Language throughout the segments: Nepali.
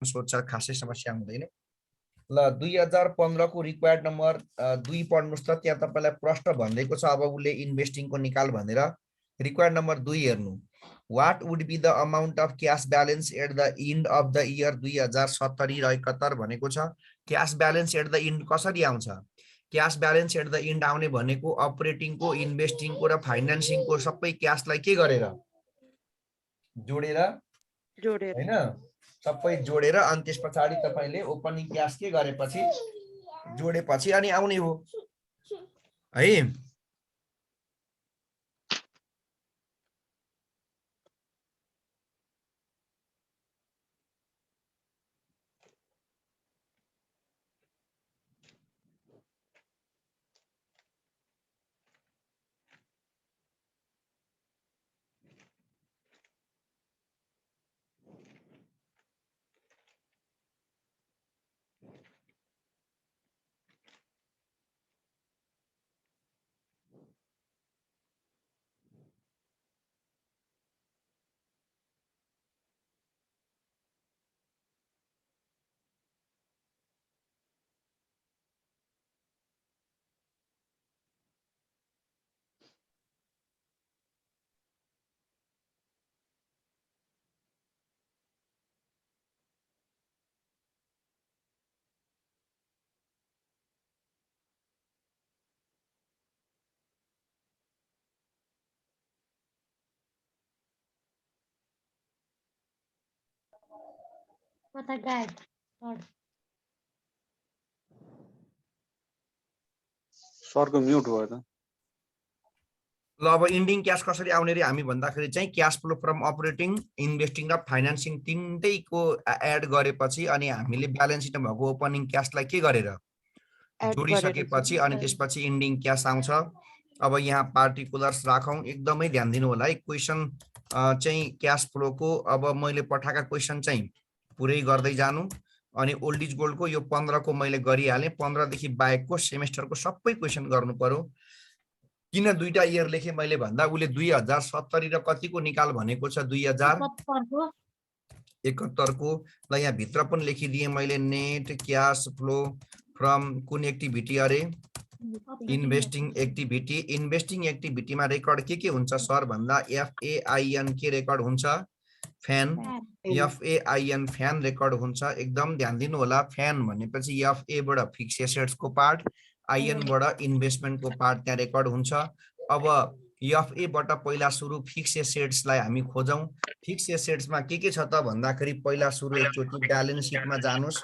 सोध्छ खासै समस्या हुँदैन। ल 2015 को रिक्वायर्ड नम्बर 2 पढ्नुस् त, त्यहाँ तपाईलाई प्रश्न भन्दैको छ अब उले इन्भेस्टिङ को निकाल भनेर। रिक्वायर्ड नम्बर 2 हेर्नु, what would be the amount of cash balance at the end of the year 2070 र 71 भनेको छ। Cash balance at the end कसरी आउँछ? Cash balance at the end आउने भनेको अपरेटिङ को, इन्भेस्टिङ को र फाइनान्सिङ को सबै क्याशलाई के गरेर जोडेर हैन, सबै जोडेर अनि त्यसपछि तपाईले ओपनिङ क्याश के गरेपछि जोडेपछि अनि आउने हो है। सरको म्युट भयो त। ल अब इन्डिङ क्याश कसरी आउने रे हामी भन्दाखेरि चाहिँ cash flow from operating, investing र फाइनान्सिङ तीनटैको एड गरेपछि अनि हामीले ब्यालेन्स सिटमा भएको ओपनिङ क्याशलाई के गरेर जोडिसकेपछि अनि त्यसपछि इन्डिङ क्याश आउँछ। अब यहाँ पार्टिकुलर्स राखौं, एकदमै ध्यान दिनु होला है। क्वेशन चाहिँ क्याश फ्लोको अब मैले पठाएका क्वेशन चाहिँ पुरै गर्दै जानु अनि ओल्ड इज गोल्डको यो 15 को मैले गरिहालेँ। 15 देखि बाहेकको सेमेस्टरको सबै क्वेशन गर्नु पर्यो। किन दुईटा इयर लेखे मैले भन्दा उले 2070 र कतिको निकाल भनेको छ 2071 को। ल यहाँ भित्र पनि लेखिदिएँ मैले, नेट क्याश फ्लो फ्रम कुन एक्टिभिटी अरे इन्भेस्टिङ एक्टिभिटी। इन्भेस्टिङ एक्टिभिटीमा रेकर्ड के हुन्छ सर भन्दा FAIN के रेकर्ड हुन्छ? फ्यान। FAIN फ्यान रेकर्ड हुन्छ। एकदम ध्यान दिनु होला, फ्यान भनेपछि FA बाट फिक्स एसेट्स को पार्ट, IN बाट इन्भेस्टमेन्ट को पार्ट त्यहाँ रेकर्ड हुन्छ। अब FA बाट पहिला सुरु फिक्स एसेट्सलाई हामी खोजौं। फिक्स एसेट्समा के छ त भन्दाखेरि पहिला सुरु एकचोटी ब्यालेन्स सिटमा जानुस्।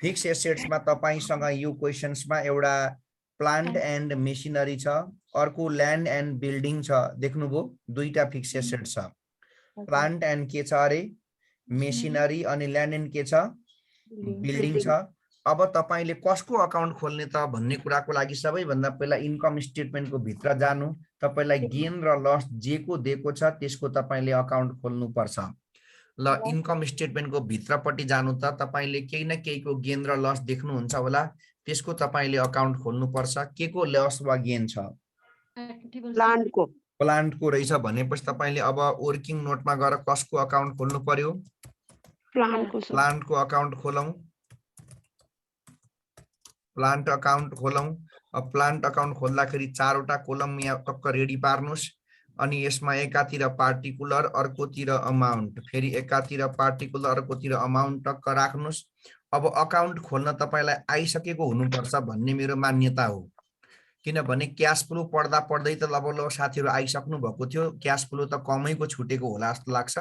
फिक्स एसेट्समा तपाईसँग यो क्वेशन्समा एउटा प्लान्ट एन्ड मेसिनरी छ, अर्को ल्यान्ड एन्ड बिल्डिङ छ। देख्नुभयो दुईटा फिक्स एसेट छ। प्लान्ट एन्ड के छ अरे मेसिनरी अनि ल्यान्ड एन्ड के छ बिल्डिङ छ। अब तपाईले कसको अकाउन्ट खोल्ने त भन्ने कुराको लागि सबैभन्दा पहिला इन्कम स्टेटमेन्टको भित्र जानु। तपाईलाई गेन र लस जेको दिएको छ त्यसको तपाईले अकाउन्ट खोल्नु पर्छ। ल इन्कम स्टेटमेन्टको भित्रपट्टि जानु त तपाईले केही न केहीको गेन र लस देख्नुहुन्छ होला, त्यसको तपाईले अकाउन्ट खोल्नु पर्छ। के को लस वा गेन छ? प्लान्टको रहेछ भनेपछि तपाईले अब वर्किङ नोटमा गएर कसको अकाउन्ट खोल्नु पर्यो? प्लान्टको अकाउन्ट खोलौं। प्लान्ट अकाउन्ट खोलौं। अब प्लान्ट अकाउन्ट खोल्दाखेरि चारवटा कोलम यहाँ टक्क रेडी पार्नुस् अनि यसमा एकातिर पार्टिकुलर अर्कोतिर अमाउन्ट, फेरि एकातिर पार्टिकुलर अर्कोतिर अमाउन्ट टक्क राख्नुस्। अब अकाउन्ट खोल्न तपाईलाई आइसकेको हुनुपर्छ भन्ने मेरो मान्यता हो। किनभने क्याश फ्लो पढ्दा पढ्दै त लगभग साथीहरु आइसक्नु भएको थियो, क्याश फ्लो त कमैको छुटेको होला जस्तो लाग्छ।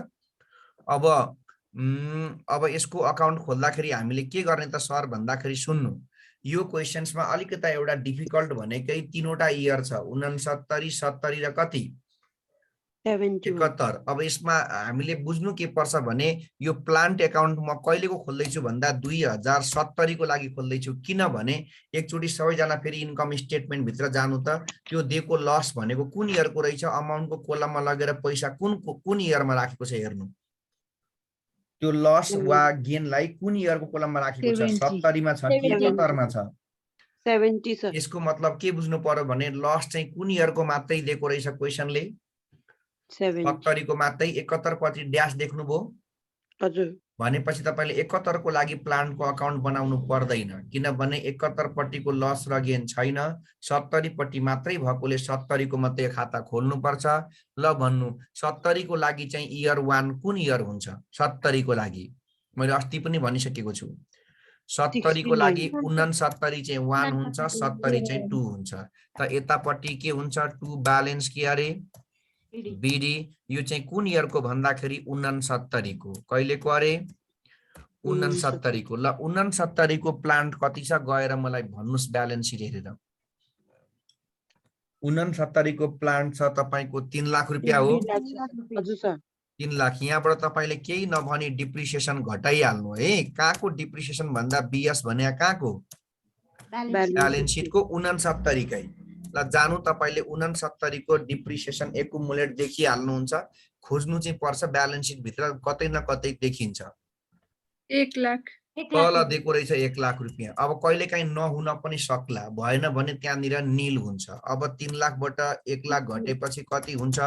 अब यसको अकाउन्ट खोल्दाखेरि हामीले के गर्ने त सर भन्दाखेरि सुन्नु, यो क्वेशन्समा अलिकता एउटा डिफिकल्ट भनेकै तीनवटा इयर छ, 69, 70 र कति 71। अब यसमा हामीले बुझ्नु के पर्छ भने यो प्लान्ट एकाउन्ट म कहिलेको खोल्दैछु भन्दा 2070 को लागि खोल्दैछु। किनभने एकचोटी सबैजना फेरि इन्कम स्टेटमेन्ट भित्र जानु त त्यो दिएको लस भनेको कुन इयरको रहेछ, अमाउन्टको कोलममा लगेर पैसा कुन इयरमा राखेको छ हेर्नु। त्यो लस वा गेनलाई कुन इयरको कोलममा राखेको छ? 70 मा छ कि 71 मा छ? 70 छ। यसको मतलब के बुझ्नु पर्यो भने लस चाहिँ कुन इयरको मात्रै दिएको रहेछ क्वेशनले? 70 को मात्रै। 71 पछि ड्यास देख्नुभयो? हजुर भनेपछि तपाईले 71 को लागि प्लान्टको अकाउन्ट बनाउनु पर्दैन, किनभने 71 पट्टिको लस र गेन छैन, 70 पट्टि मात्रै भएकोले 70 को मात्रै खाता खोल्नु पर्छ। ल भन्नु 70 को लागि चाहिँ इयर 1 कुन इयर हुन्छ? 70 को लागि मैले अस्ति पनि भनिसकेको छु। 70 को लागि 69 चाहिँ 1 हुन्छ, 70 चाहिँ 2 हुन्छ। त यतापट्टि के हुन्छ? 2 ब्यालेन्स के अरे? बिडी। यो चाहिँ कुन इयरको भन्दाखेरि 69 को। कहिलेको अरे? 69 को। ल 69 को प्लान्ट कति छ गएर मलाई भन्नुस् ब्यालेन्स सिट हेरेर। 69 को प्लान्ट छ तपाईको 3 लाख रुपैयाँ हो। हजुर सर 3 लाख। यहाँबाट तपाईले केही नभनी डिप्रिसिएसन घटाइहाल्नु है। कहाँको डिप्रिसिएसन भन्दा बीएस भने कहाँको? ब्यालेन्स सिटको 69 कै। ल जानु तपाईले 69 को डिप्रिसिएसन एकुमुलेट देखिहाल्नुहुन्छ। खोज्नु चाहिँ पर्छ ब्यालेन्स सिट भित्र कतै न कतै देखिन्छ। 1 लाख तल दिएको रहेछ 1 लाख रुपैयाँ। अब कहिलेकाहीँ नहुन पनि सक्ला, भएन भने त्यहाँनिर नील हुन्छ। अब 3 लाखबाट 1 लाख घटेपछि कति हुन्छ?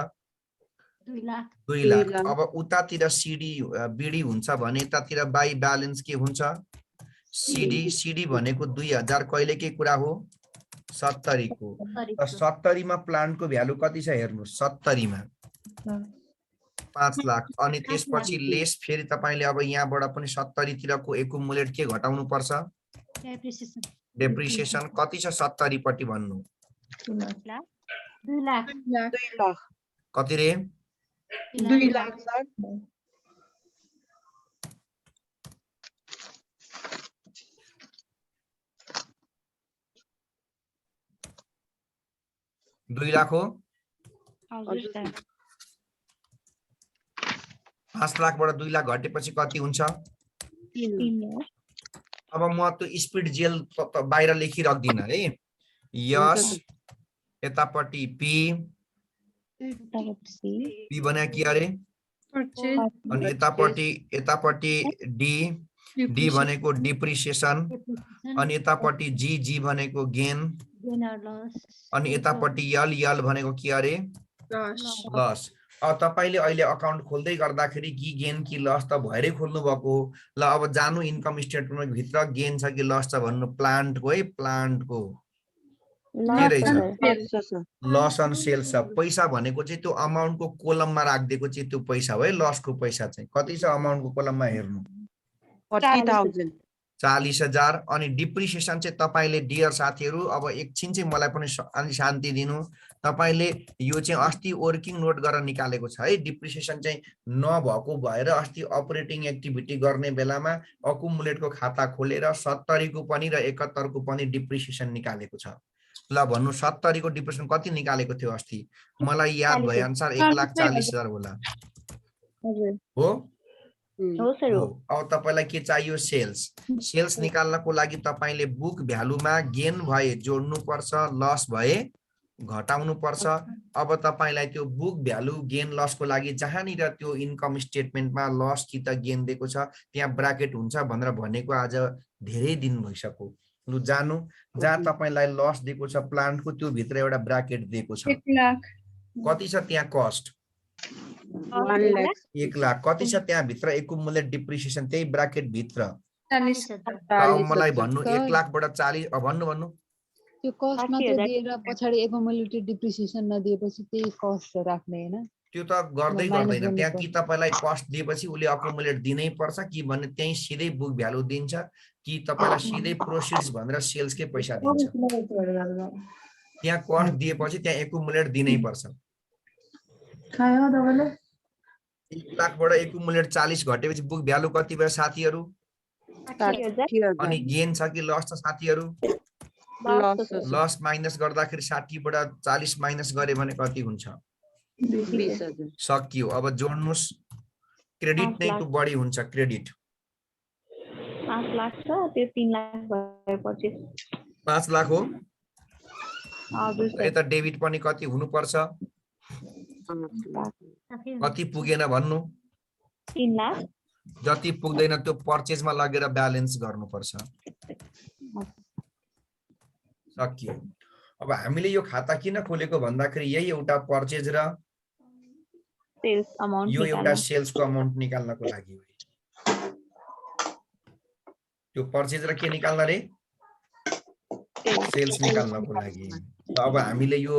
2 लाख। अब उतातिर सिडी बिडी हुन्छ भने यतातिर बाई ब्यालेन्स के हुन्छ? सिडी। सिडी भनेको 2000 कहिलेकै कुरा हो? 70 को। 70 मा प्लान्टको भ्यालु कति छ हेर्नु? 70 मा 5 लाख। अनि त्यसपछि लेस फेरि तपाईले अब यहाँबाट पनि 70 तिरको एकुमुलेट के घटाउनु पर्छ? डेप्रिसिएसन कति छ 70 पट्टि भन्नु? 2 लाख कति रे? 2 लाख सर। दुई लाख हो। हजुर सर 5 लाखबाट 2 लाख घटेपछि कति हुन्छ? 3 अब म त्यो स्पिड जेल बाहिर लेखिराख्दिन है। यस यतापट्टि पी पी भने के अरे? परचेज अनि यतापट्टि डी डी भनेको डिप्रिसिएसन। अनि यतापट्टि जी जी भनेको गेन। अनि यतापट्टि यल यल भनेको के अरे? लस। अब तपाईले अहिले अकाउन्ट खोल्दै गर्दाखेरि कि गेन कि लस त भएरै खोल्नु भएको। ल अब जानु इन्कम स्टेटमेन्ट भित्र गेन छ कि लस छ भन्नु। प्लान्टको है, प्लान्टको के रहेछ? लस अन सेल्स छ। पैसा भनेको चाहिँ त्यो अमाउन्टको कोलममा राखिदिएको चाहिँ त्यो पैसा हो है। लसको पैसा चाहिँ कति छ अमाउन्टको कोलममा हेर्नु? 40,000 40,000। अनि डिप्रिसिएसन चाहिँ तपाईले डियर साथीहरू अब एकछिन चाहिँ मलाई पनि अलि शान्ति दिनु। तपाईले यो चाहिँ अस्ति वर्किङ नोट गरेर निकालेको छ है। डिप्रिसिएसन चाहिँ नभएको भएर अस्ति अपरेटिङ एक्टिभिटी गर्ने बेलामा अकुमुलेटको खाता खोलेर 70 को पनि र 71 को पनि डिप्रिसिएसन निकालेको छ। ल भन्नु 70 को डिप्रिसिएसन कति निकालेको थियो अस्ति? मलाई याद भए अनुसार 1,40,000 होला हो। अब तपाईलाई के चाहियो? सेल्स। सेल्स निकाल्नको लागि तपाईले बुक भ्यालुमा गेन भए जोड्नु पर्छ, लस भए घटाउनु पर्छ। अब तपाईलाई त्यो बुक भ्यालु गेन लसको लागि जहाँनिर त्यो इन्कम स्टेटमेन्टमा लस कि त गेन दिएको छ त्यहाँ ब्राकेट हुन्छ भनेर भनेको आज धेरै दिन भइसक्यो। लु जानु जहाँ तपाईलाई लस दिएको छ प्लान्टको त्यो भित्र एउटा ब्राकेट दिएको छ। 1 लाख कति छ त्यहाँ कस्ट? 1 लाख 1 लाख। कति छ त्यहाँ भित्र एकुमुलेट डिप्रिसिएसन त्यही ब्राकेट भित्र? 40 अब मलाई भन्नु 1 लाखबाट 40 भन्नु त्यो कस्ट मात्र दिएर पछाडी एकुमुलेटेड डिप्रिसिएसन नदिएपछि त्यही कस्ट राख्ने हैन? त्यो त गर्दै गर्दैन। त्यहाँ कि तपाईलाई कस्ट दिएपछि उले अकुमुलेट दिनै पर्छ कि भन्ने त्यही सिधै बुक भ्यालु दिन्छ कि तपाईलाई सिधै प्रोसिड्स भनेर सेल्सकै पैसा दिन्छ? त्यहाँ कस्ट दिएपछि त्यहाँ एकुमुलेट दिनै पर्छ। 1 लाखबाट एकुमुलेट 40 घटेपछि बुक भ्यालु कति भयो साथीहरू? 60,000 अनि गेन छ कि लस छ साथीहरू? लस माइनस गर्दाखेरि 60 बाट 40 माइनस गरे भने कति हुन्छ? 20,000 सकियो। अब जोड्नुस्। क्रेडिट नै त बढी हुन्छ। क्रेडिट 5 लाख छ त्यो 3 लाख भएपछि 5 लाख हो। हजुर सर। यता डेबिट पनि कति हुनुपर्छ? कति पुगेन भन्नु? 3 लाख। जति पुग्दैन त्यो पर्चेजमा लगेर ब्यालेन्स गर्नुपर्छ। सकियो। अब हामीले यो खाता किन खोलेको भन्दाखेरि यही एउटा पर्चेज र सेल्स अमाउन्ट यो एउटा सेल्सको अमाउन्ट निकाल्नको लागि हो। त्यो पर्चेज र के निकाल्न रे सेल्स निकाल्नको लागि अब हामीले यो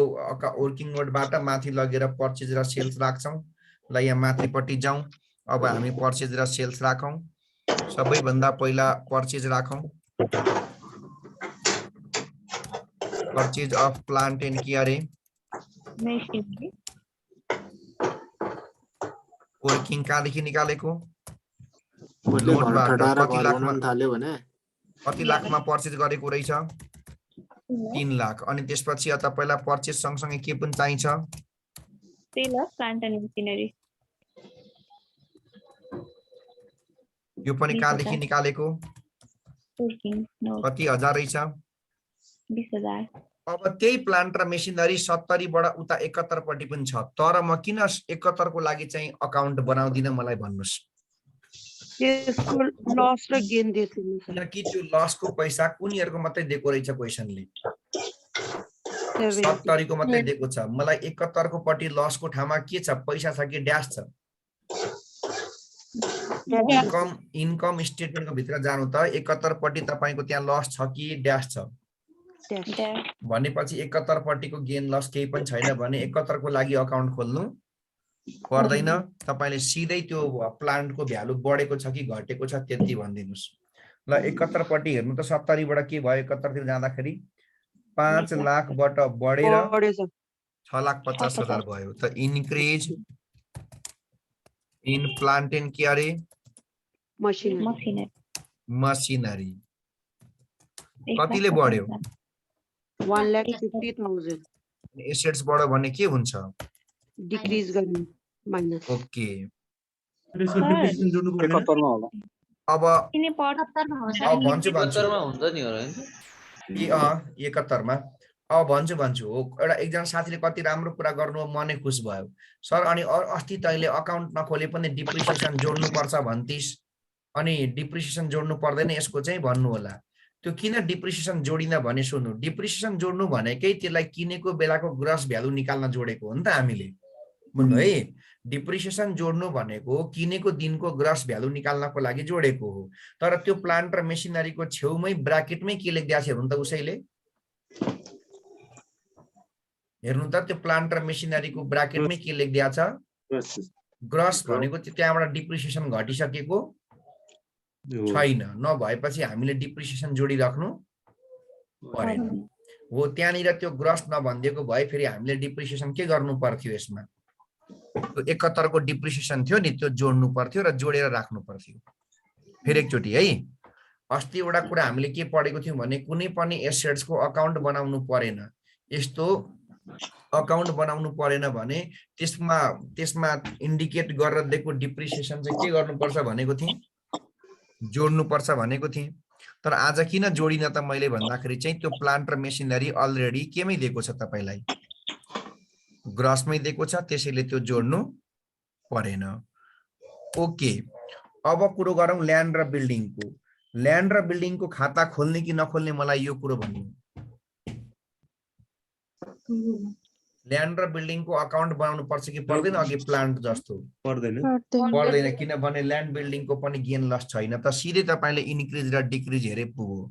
वर्किङ नोटबाट माथि लगेर पर्चेज र सेल्स राख्छौं ल यहाँ माथिपट्टि जाउँ अब हामी पर्चेज र सेल्स राखौं सबैभन्दा पहिला पर्चेज राखौं पर्चेज अफ प्लान्ट एन्ड के अरे मेसिनरी वर्किङ कहाँदेखि निकालेको मैले घर नोटबाट ठडाएर कति घर लाखमा बनाउन थाल्यो भने कति लाखमा पर्चेज गरेको रहेछ 3 लाख अनि त्यसपछि तपाईलाई पर्चेज सँगसँगै के पनि चाहिन्छ sale of plant and machinery यो पनि कहाँदेखि निकालेको वर्किङ नोट कति हजार रहेछ 20,000 अब त्यही प्लान्ट र मेसिनरी 70 बाट उता 71 पट्टि पनि छ तर म किन 71 को लागि चाहिँ अकाउन्ट बनाउँदिन मलाई भन्नुस् त्यसको लस र गेन दिएको छ किनकि त्यो लसको पैसा कुनीहरुको मात्रै दिएको रहेछ क्वेशनले 70 को मात्रै दिएको छ मलाई 71 को पट्टि लसको ठाउँमा के छ पैसा छ कि ड्याश छ इन्कम स्टेटमेन्टको भित्र जानु त 71 पट्टि तपाईको त्यहाँ लस छ कि ड्याश छ भनेपछि 71 पट्टिको गेन लस केही पनि छैन भने 71 को लागि अकाउन्ट खोल्नु पर्दैन तपाईले सिधै त्यो प्लान्टको भ्यालु बढेको छ कि घटेको छ त्यति भन्दिनुस् ल 71 पट्टि हेर्नु त 70 बाट के भयो 71 तिर जाँदाखेरि 5 लाख बाट बढेर 6,50,000 भयो त इन्क्रिज इन प्लान्ट एन्ड के अरे मसिनरी कतिले बढ्यो 1,50,000 एसेट्स बढ्यो भने के हुन्छ डिक्रिज गर्ने माइनस ओके त्यसको डिप्रिसिएसन जोड्नु पर्दैन 71 मा होला अब किन 75 मा हुन्छ भन्छु 71 मा हुन्छ नि होला कि 71 मा अब भन्छु हो एउटा एकजना साथीले कति राम्रो कुरा गर्नु मनै खुश भयो सर अनि अस्ति तैले अकाउन्ट नखोले पनि डिप्रिसिएसन जोड्नु पर्छ भन्तिस अनि डिप्रिसिएसन जोड्नु पर्दैन यसको चाहिँ भन्नु होला त्यो किन डिप्रिसिएसन जोडिन भने सुन्नु डिप्रिसिएसन जोड्नु भनेकै त्यसलाई किनेको बेलाको ग्रस भ्यालु निकाल्न जोडेको हो नि त हामीले बुझ्नु है डिप्रिसिएसन जोड्नु भनेको किनेको दिनको ग्रस भ्यालु निकाल्नको लागि जोडेको हो तर त्यो प्लान्ट र मेसिनरीको छेउमै ब्राकेटमै के लेख्दै छ भन्नु त उसैले हेर्नु त त्यो प्लान्ट र मेसिनरीको ब्राकेटमै के लेख्दै छ ग्रस भनेको त्यहाँबाट डिप्रिसिएसन घटिसकेको छैन नभएपछि हामीले डिप्रिसिएसन जोडिराख्नु परेन हो त्यहाँनिर त्यो ग्रस नभन्दिएको भए फेरि हामीले डिप्रिसिएसन के गर्नु पर्थ्यो यसमा त्यो 71 को डिप्रिसिएसन थियो नि त्यो जोड्नु पर्थ्यो र जोडेर राख्नु पर्थ्यो फेरि एकचोटी है अस्ति एउटा कुरा हामीले के पढेको थियौं भने कुनै पनि एसेट्सको अकाउन्ट बनाउनु परेन यस्तो अकाउन्ट बनाउनु परेन भने त्यसमा इन्डिकेट गरेर दिएको डिप्रिसिएसन चाहिँ के गर्नुपर्छ भनेको थिएँ जोड्नु पर्छ भनेको थिएँ तर आज किन जोडिन त मैले भन्दाखेरि चाहिँ त्यो प्लान्ट र मेसिनरी अलरेडी केमै दिएको छ तपाईलाई ग्रसमै दिएको छ त्यसैले त्यो जोड्नु परेन ओके अब कुरो गरौँ ल्यान्ड र बिल्डिङको खाता खोल्ने कि नखोल्ने मलाई यो कुरो भन्नु ल्यान्ड र बिल्डिङको अकाउन्ट बनाउनु पर्छ कि पर्दैन अघि प्लान्ट जस्तो पर्दैन किनभने ल्यान्ड बिल्डिङको पनि गेन लस छैन त सिधै तपाईले इन्क्रिज र डिक्रिज हेरे पुग्यो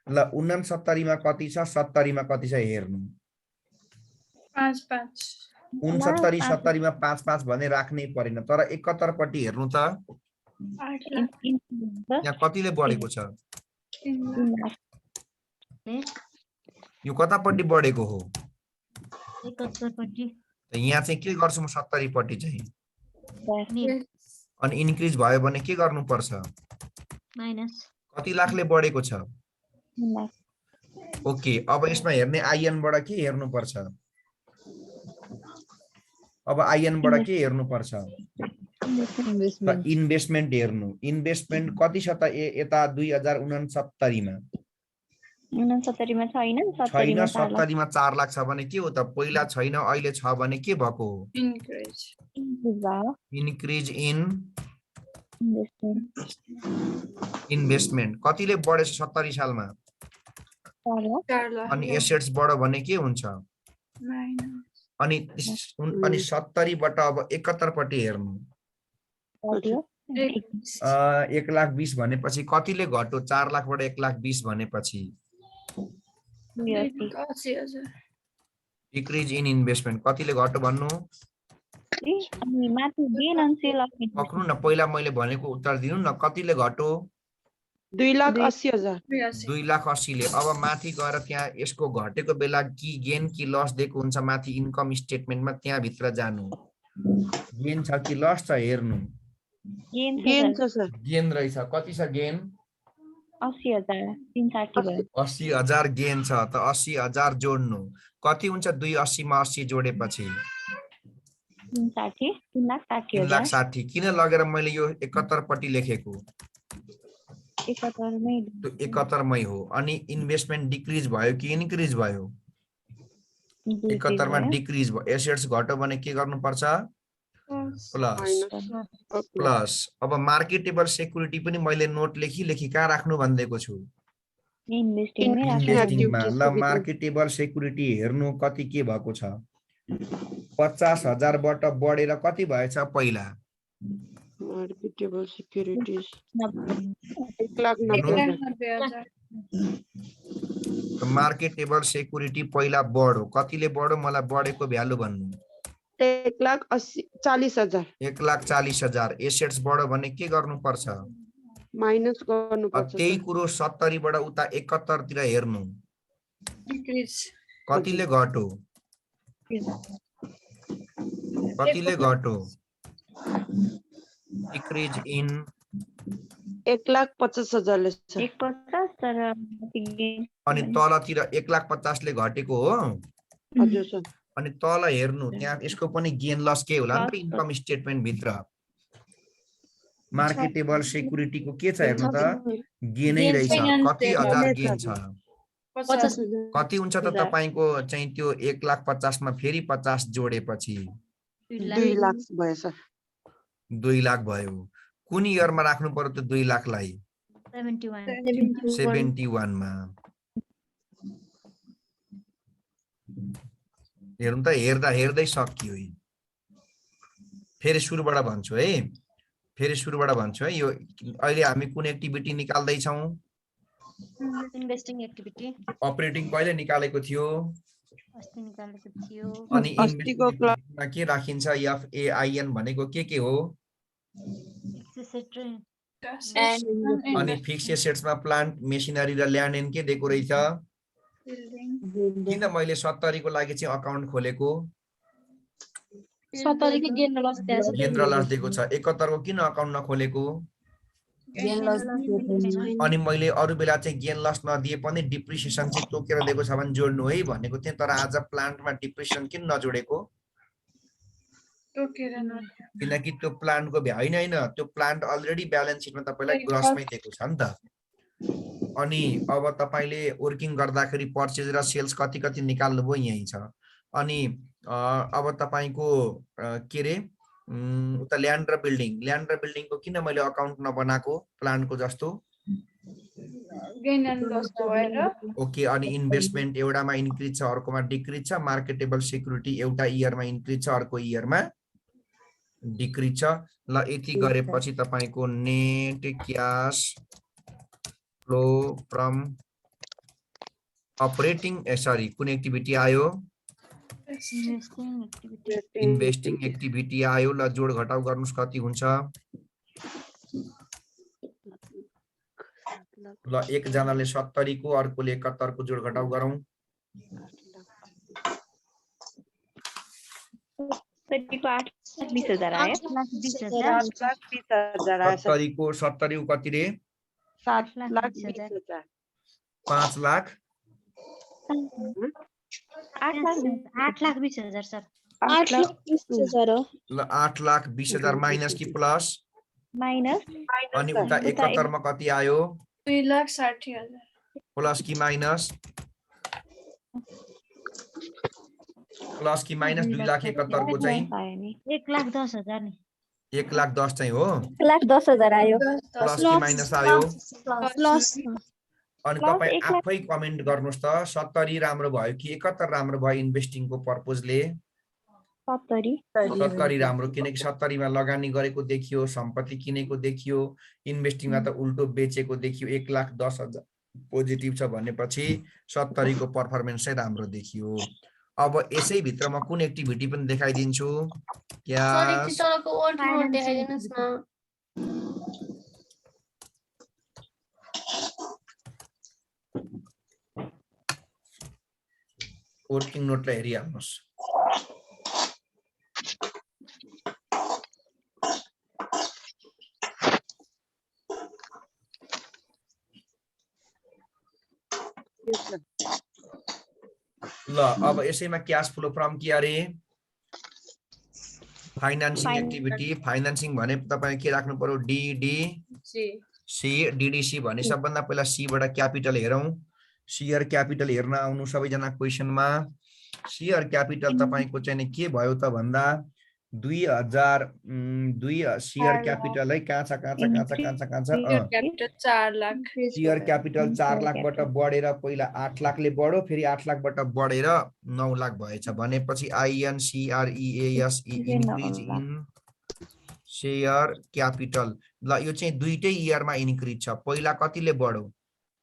ल 69 मा कति छ 70 मा कति छ हेर्नु 5 69 मा 5 भने राख्नै परेन तर 71 पट्टि हेर्नु त यहाँ कतिले बढेको छ यो कतापट्टि बढेको हो 71 पट्टि यहाँ चाहिँ के गर्छु म 70 पट्टि चाहिँ अनि इन्क्रिज भयो भने के गर्नु पर्छ माइनस कति लाखले बढेको छ ओके अब यसमा हेर्ने आईएन बाट के हेर्नु पर्छ अब आईएन बाट के हेर्नु पर्छ इन्भेस्टमेन्ट हेर्नु इन्भेस्टमेन्ट कति छ त यता 2069 मा 69 मा छैन 70 मा 4 लाख छ भने के हो त पहिला छैन अहिले छ भने के भएको हो इन्क्रिज इन इन्भेस्टमेन्ट कतिले बढेछ 70 सालमा अनि एसेट्स बढ्यो भने के हुन्छ अनि 70 बाट अब 71 पट्टि हेर्नु 1,20,000 भनेपछि कतिले घट्यो 4 लाखबाट 1,20,000 भनेपछि डिक्रिज इन इन्भेस्टमेन्ट कतिले घट्यो भन्नु अनि माथि गेन अन सेल अफ पक्नु न पहिला मैले भनेको उत्तर दिनु न कतिले घट्यो 2,80,000 2,80,000ले अब माथि गएर त्यहाँ यसको घटेको बेला कि गेन कि लस दिएको हुन्छ माथि इन्कम स्टेटमेन्टमा त्यहाँ भित्र जानु गेन छ कि लस छ हेर्नु गेन छ सर गेन रहेछ कति छ गेन 80,000 360 भयो 80,000 गेन छ त 80,000 जोड्नु कति हुन्छ 280 मा 80 जोडेपछि 360 3,60,000 किन लगेर मैले यो 71 पट्टि लेखेको 71 मै 71 मै हो अनि इन्भेस्टमेन्ट डिक्रिज भयो कि इन्क्रिज भयो 71 मा डिक्रिज भयो एसेट्स घट्यो भने के गर्नुपर्छ प्लस अब मार्केटेबल सेक्युरिटी पनि मैले नोट लेखी कहाँ राख्नु भन्दैको छु इन्भेस्टिङमा ल मार्केटेबल सेक्युरिटी हेर्नु कति के भएको छ 50,000 बाट बढेर कति भएछ पहिला मार्केटेबल सिक्युरिटीज 1,90,000 मार्केटेबल सेक्युरिटी पहिला बढ्यो कतिले बढ्यो मलाई बढेको भ्यालु भन्नु 1,40,000 1,40,000 एसेट्स बढ्यो भने के गर्नुपर्छ माइनस गर्नुपर्छ त्यही कुरो 70 बाट उता 71 तिर हेर्नु कतिले घट्यो डिक्रिज इन 1,50,000 ले छ 150 तर अनि तलतिर 1,50,000 ले घटेको हो हजुर सर अनि तल हेर्नु त्यहाँ यसको पनि गेन लस के होला नि त इन्कम स्टेटमेन्ट भित्र मार्केटेबल सेक्युरिटीको के छ हेर्नु त गेनै रहेछ कति हजार गेन छ कति हुन्छ त तपाईको चाहिँ त्यो 1,50,000 मा फेरि 50 जोडेपछि 2 लाख भयो सर 2 लाख भयो कुन इयरमा राख्नु पर्यो त 2 लाखलाई 71 मा हेर्नु त हेर्दै सकियो फेरि सुरुबाट भन्छु है यो अहिले हामी कुन एक्टिभिटी निकाल्दै छौं इन्भेस्टिङ एक्टिभिटी अपरेटिङ कहिले निकालेको थियो अस्ति निकालेको थियो अनि इन्भेस्टिङमा के राखिन्छ FAIN भनेको के हो अनि फिक्स एसेट्समा प्लान्ट मेसिनरी र ल्यान्ड एन्ड के दिएको रहेछ किन मैले 70 को लागि चाहिँ अकाउन्ट खोलेको 70 को गेन र लस दिएको छ 71 को किन अकाउन्ट नखोलेको अनि मैले अरु बेला चाहिँ गेन लस नदिए पनि डिप्रिसिएसन चाहिँ तोकेर दिएको छ भने जोड्नु है भनेको थिएँ तर आज प्लान्टमा डिप्रिसिएसन किन नजोडेको किनकि त्यो प्लान्टको हैन त्यो प्लान्ट अलरेडी ब्यालेन्स सिटमा तपाईलाई ग्रसमै दिएको छ नि त अनि अब तपाईले वर्किङ गर्दाखेरि पर्चेज र सेल्स कति निकाल्नु भयो यही छ अनि अब तपाईको के रे उता ल्यान्ड र बिल्डिङको किन मैले अकाउन्ट नबनाएको प्लान्टको जस्तो गेन एन्ड लस भएर ओके अनि इन्भेस्टमेन्ट एउटामा इन्क्रिज छ अर्कोमा डिक्रिज छ मार्केटेबल सेक्युरिटी एउटा इयरमा इन्क्रिज छ अर्को इयरमा डिक्रिज छ ल यति गरेपछि तपाईको net cash flow from operating कुन एक्टिभिटी आयो इन्भेस्टिङ एक्टिभिटी आयो ल जोड घटाउ गर्नुस् कति हुन्छ ल एक जनाले 70 को अर्कोले 71 को जोड घटाउ गरौं 20,000 आयो 70 को 70 कति रे 7,20,000 5 लाख 8,20,000 सर 8,20,000 हो ल 8,20,000 माइनस कि प्लस माइनस अनि उता 71 मा कति आयो 2,60,000 प्लस कि माइनस 2,71,000 को चाहिँ 1,10,000 नि 1,10,000 चाहिँ हो 1,10,000 आयो प्लस कि माइनस आयो प्लस अनि तपाई आफै कमेन्ट गर्नुस् त 70 राम्रो भयो कि 71 राम्रो भयो इन्भेस्टिङको पर्पजले 70 70 राम्रो, किनकि 70 मा लगानी गरेको देखियो, सम्पत्ति किनेको देखियो, इन्भेस्टिङमा त उल्टो बेचेको देखियो, 1,10,000 पोजिटिभ छ भनेपछि 70 को पर्फर्मेन्स चाहिँ राम्रो देखियो। अब यसै भित्रमा कुन एक्टिभिटी पनि देखाइदिन्छु, क्याश फाइनेन्सिङ वर्किङ नोटलाई हेरिहाल्नुहोस्। ल अब यसैमा क्याश फ्लो फ्रम के अरे फाइनान्सिङ एक्टिभिटी। फाइनान्सिङ भने तपाईँ के राख्नु पर्यो, डीडीसी। डीडीसी भने सबभन्दा पहिला सी बाट क्यापिटल हेरौँ। शेयर क्यापिटल हेर्न आउनु सबैजना क्वेसनमा। शेयर क्यापिटल तपाईको चाहिँ नि के भयो त भन्दा 2002 शेयर क्यापिटल है कहाँ छ capital 4 lakh. Share capital 4 lakh बाट बढेर पहिला 8 लाखले बढ्यो, फेरि 8 लाख बाट बढेर 9 लाख भएछ भनेपछि INCREASE increase in share capital. ल यो चाहिँ दुईटै इयरमा इन्क्रिज छ। पहिला कतिले बढ्यो,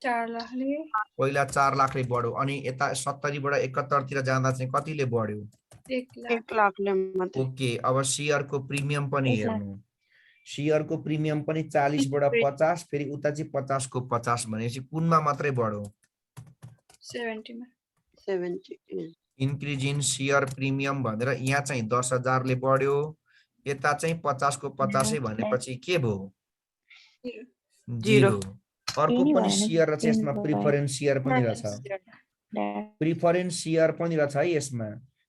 4 लाखले। पहिला 4 लाखले बढ्यो अनि यता 70 बाट 71 तिर जाँदा चाहिँ कतिले बढ्यो, 1 लाखले मात्रै। ओके। अब शेयर को प्रिमियम पनि हेर्नु। शेयर को प्रिमियम पनि 40 बाट 50, फेरि उता चाहिँ 50 को 50 भनेपछि कुनमा मात्रै बढ्यो, 70 मा। 70 इन्क्रिज इन शेयर प्रिमियम भनेर यहाँ चाहिँ 10,000 ले बढ्यो, यता चाहिँ 50 को 50 भनेपछि के भयो, 0। अर्को पनि शेयर चाहिँ यसमा प्रिफरेन्स शेयर पनि रहेछ, प्रिफरेन्स शेयर पनि रहेछ है यसमा।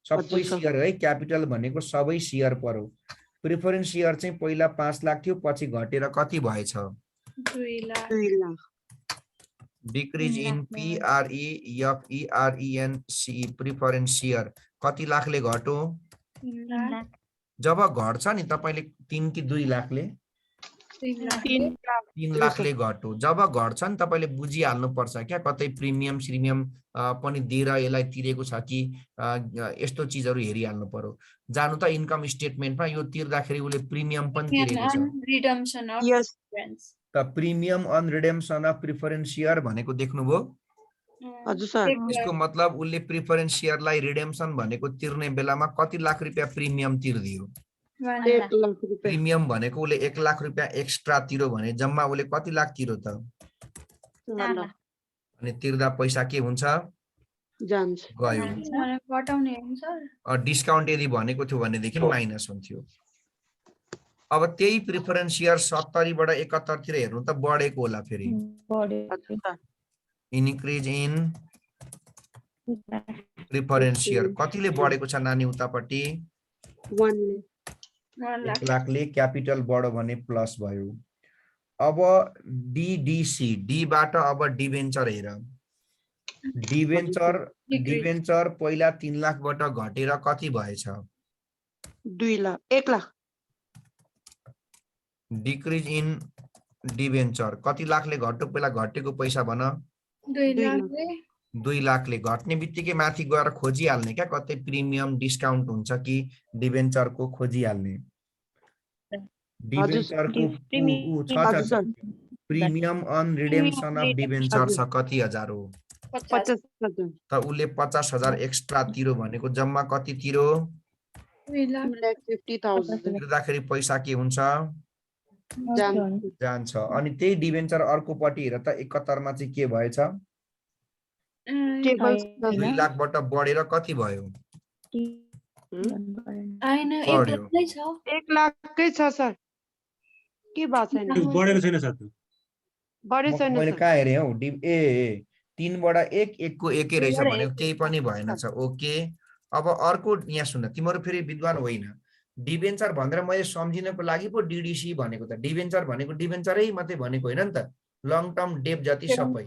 सबै शेयर है, क्यापिटल भनेको सबै शेयर पर्यो। प्रिफरेन्स शेयर चाहिँ पहिला 5 लाख थियो, पछि घटेर कति भएछ, 2 lakh. Decrease in PREFERENCE preference share कति लाखले घट्यो, 3 लाख। जब घट्छ नि तपाईले 3 कि 2 लाखले, 3 लाखले घट्यो। जब घट्छ नि तपाईले बुझिहाल्नु पर्छ क्या, कतै प्रिमियम श्रीमियम पनि दिएर यसलाई तिरेको छ कि यस्तो चीजहरु हेरिहाल्नु पर्यो। जानु त इन्कम स्टेटमेन्टमा यो तिर्दाखेरि उले प्रिमियम पनि तिरेको छ। Redemption of preference. त premium on redemption of preference share भनेको देख्नुभयो, हजुर सर। यसको मतलब उले प्रिफरेन्स शेयरलाई रिडेम्सन भनेको तिर्ने बेलामा कति लाख रुपैयाँ प्रिमियम तिर्दियो, 1 लाख रुपैयाँ। प्रिमियम भनेको उले 1 लाख रुपैयाँ एक्स्ट्रा तिर्यो भने जम्मा उले कति लाख तिर्यो त, 4 लाख। अनि तिर्दा पैसा के हुन्छ, जान्छ। गयो। घटाउने हुन्छ। डिस्काउन्ट यदि भनेको थियो भनेदेखि माइनस हुन्थ्यो। अब त्यही प्रिफरेन्स शेयर 70 बाट 71 तिर हेर्नु त बढेको होला, फेरि इन्क्रिज इन प्रिफरेन्स शेयर कतिले बढेको छ नानी उतापट्टि, 1 1 लाखले क्यापिटल बढ्यो भने प्लस भयो। अब डीडीसी, डी बाट अब डिबेन्चर हेर। डिबेन्चर पहिला 3 लाख बाट घटेर कति भएछ, 2 lakh. 1 lakh. Decrease in debenture कति लाखले घट्यो, पहिला घटेको पैसा भन, 2 लाखले। 2 लाखले घट्ने बित्तिकै माथि गएर खोजिहाल्ने क्या, कतै प्रिमियम डिस्काउन्ट हुन्छ कि डिबेन्चरको खोजिहाल्ने। डिबेन्चरको premium on redemption of debenture छ कति हजार हो, 50,000। त उले 50,000 एक्स्ट्रा तिर्यो भनेको जम्मा कति तिर्यो, 2,50,000। तिर्दाखेरि पैसा के हुन्छ, जान्छ। अनि त्यही डिबेन्चर अर्को पट्टि हेर त 71 मा चाहिँ के भएछ, 2 लाख बाट बढेर कति भयो, हैन 1 बढ्यो। लाखै छ। 1 लाखकै छ सर। के भएको छैन, बढेको छैन साथी, बढे छैन मैले सर। कहाँ हेरेँ हौ, 3 बाट 1, 1 को 1 रहेछ भनेको केही पनि भएन छ, ओके। अब अर्को यहाँ सुन, तिम्रो फेरि विद्वान होइन, डिबेन्चर भनेर मैले सम्झिनको लागि पो डीडीसी भनेको त, डिबेन्चर भनेको डिबेन्चरै मात्रै भनेको होइन नि त, लङ टर्म डेट जति सबै,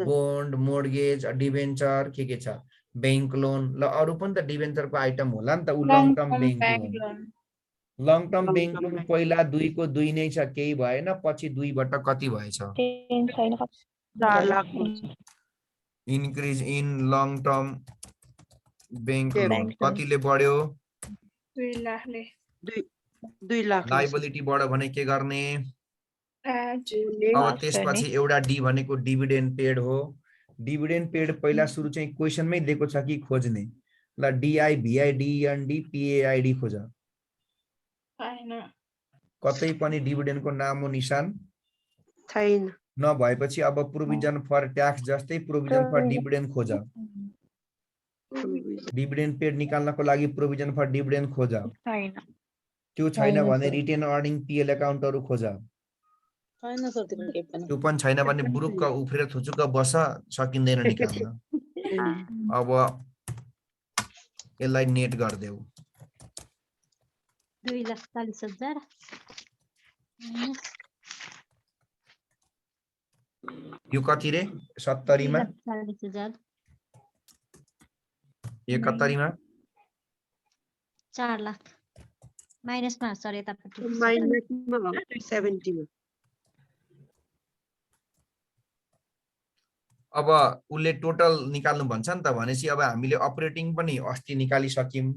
बोन्ड, मोर्गेज, डिबेन्चर के छ, बैंक लोन, ल अरु पनि त डिबेन्चरको आइटम होला नि त। उ long term bank loan, long term bank loan पहिला 2 को 2 नै छ, केही भएन, पछि 2 बाट कति भएछ, 4 lakh. Increase in long term bank loan कतिले बढ्यो, 2 लाखले 2 लाख लायबिलिटी बढ्यो भने के गर्ने? add अब त्यसपछि एउटा डी भनेको डिभिडेन्ड पेड हो। डिभिडेन्ड पेड पहिला सुरु चाहिँ क्वेसनमै दिएको छ कि खोज्ने? ल डिआई भिआई डिएनडी पिएआइडी खोज। छैन कतै पनि डिभिडेन्डको नाम हो निशान छैन। नभएपछि अब प्रोभिजन फर ट्याक्स जस्तै प्रोभिजन फर डिभिडेन्ड खोज। डिभिडेन्ड पेड निकाल्नको लागि प्रोभिजन फर डिभिडेन्ड खोज। छैन त्यो छैन भने रिटेन अर्निङ पिएल एकाउन्टहरु खोज। त्यो पनि छैन भने बुरुक्क उफ्रेर थुचुक्क बस, सकिँदैन निकाल्न। अब यसलाई नेट गर्देऊ। 2,40,000 यो कति रे? 70 मा 2,40,000 71 मा 4 लाख माइनसमा सर यतापट्टि माइनसमा 70 मा। अब उसले टोटल निकाल्नु भन्छ नि त। भनेपछि अब हामीले अपरेटिङ पनि अस्ति निकालिसक्यौं,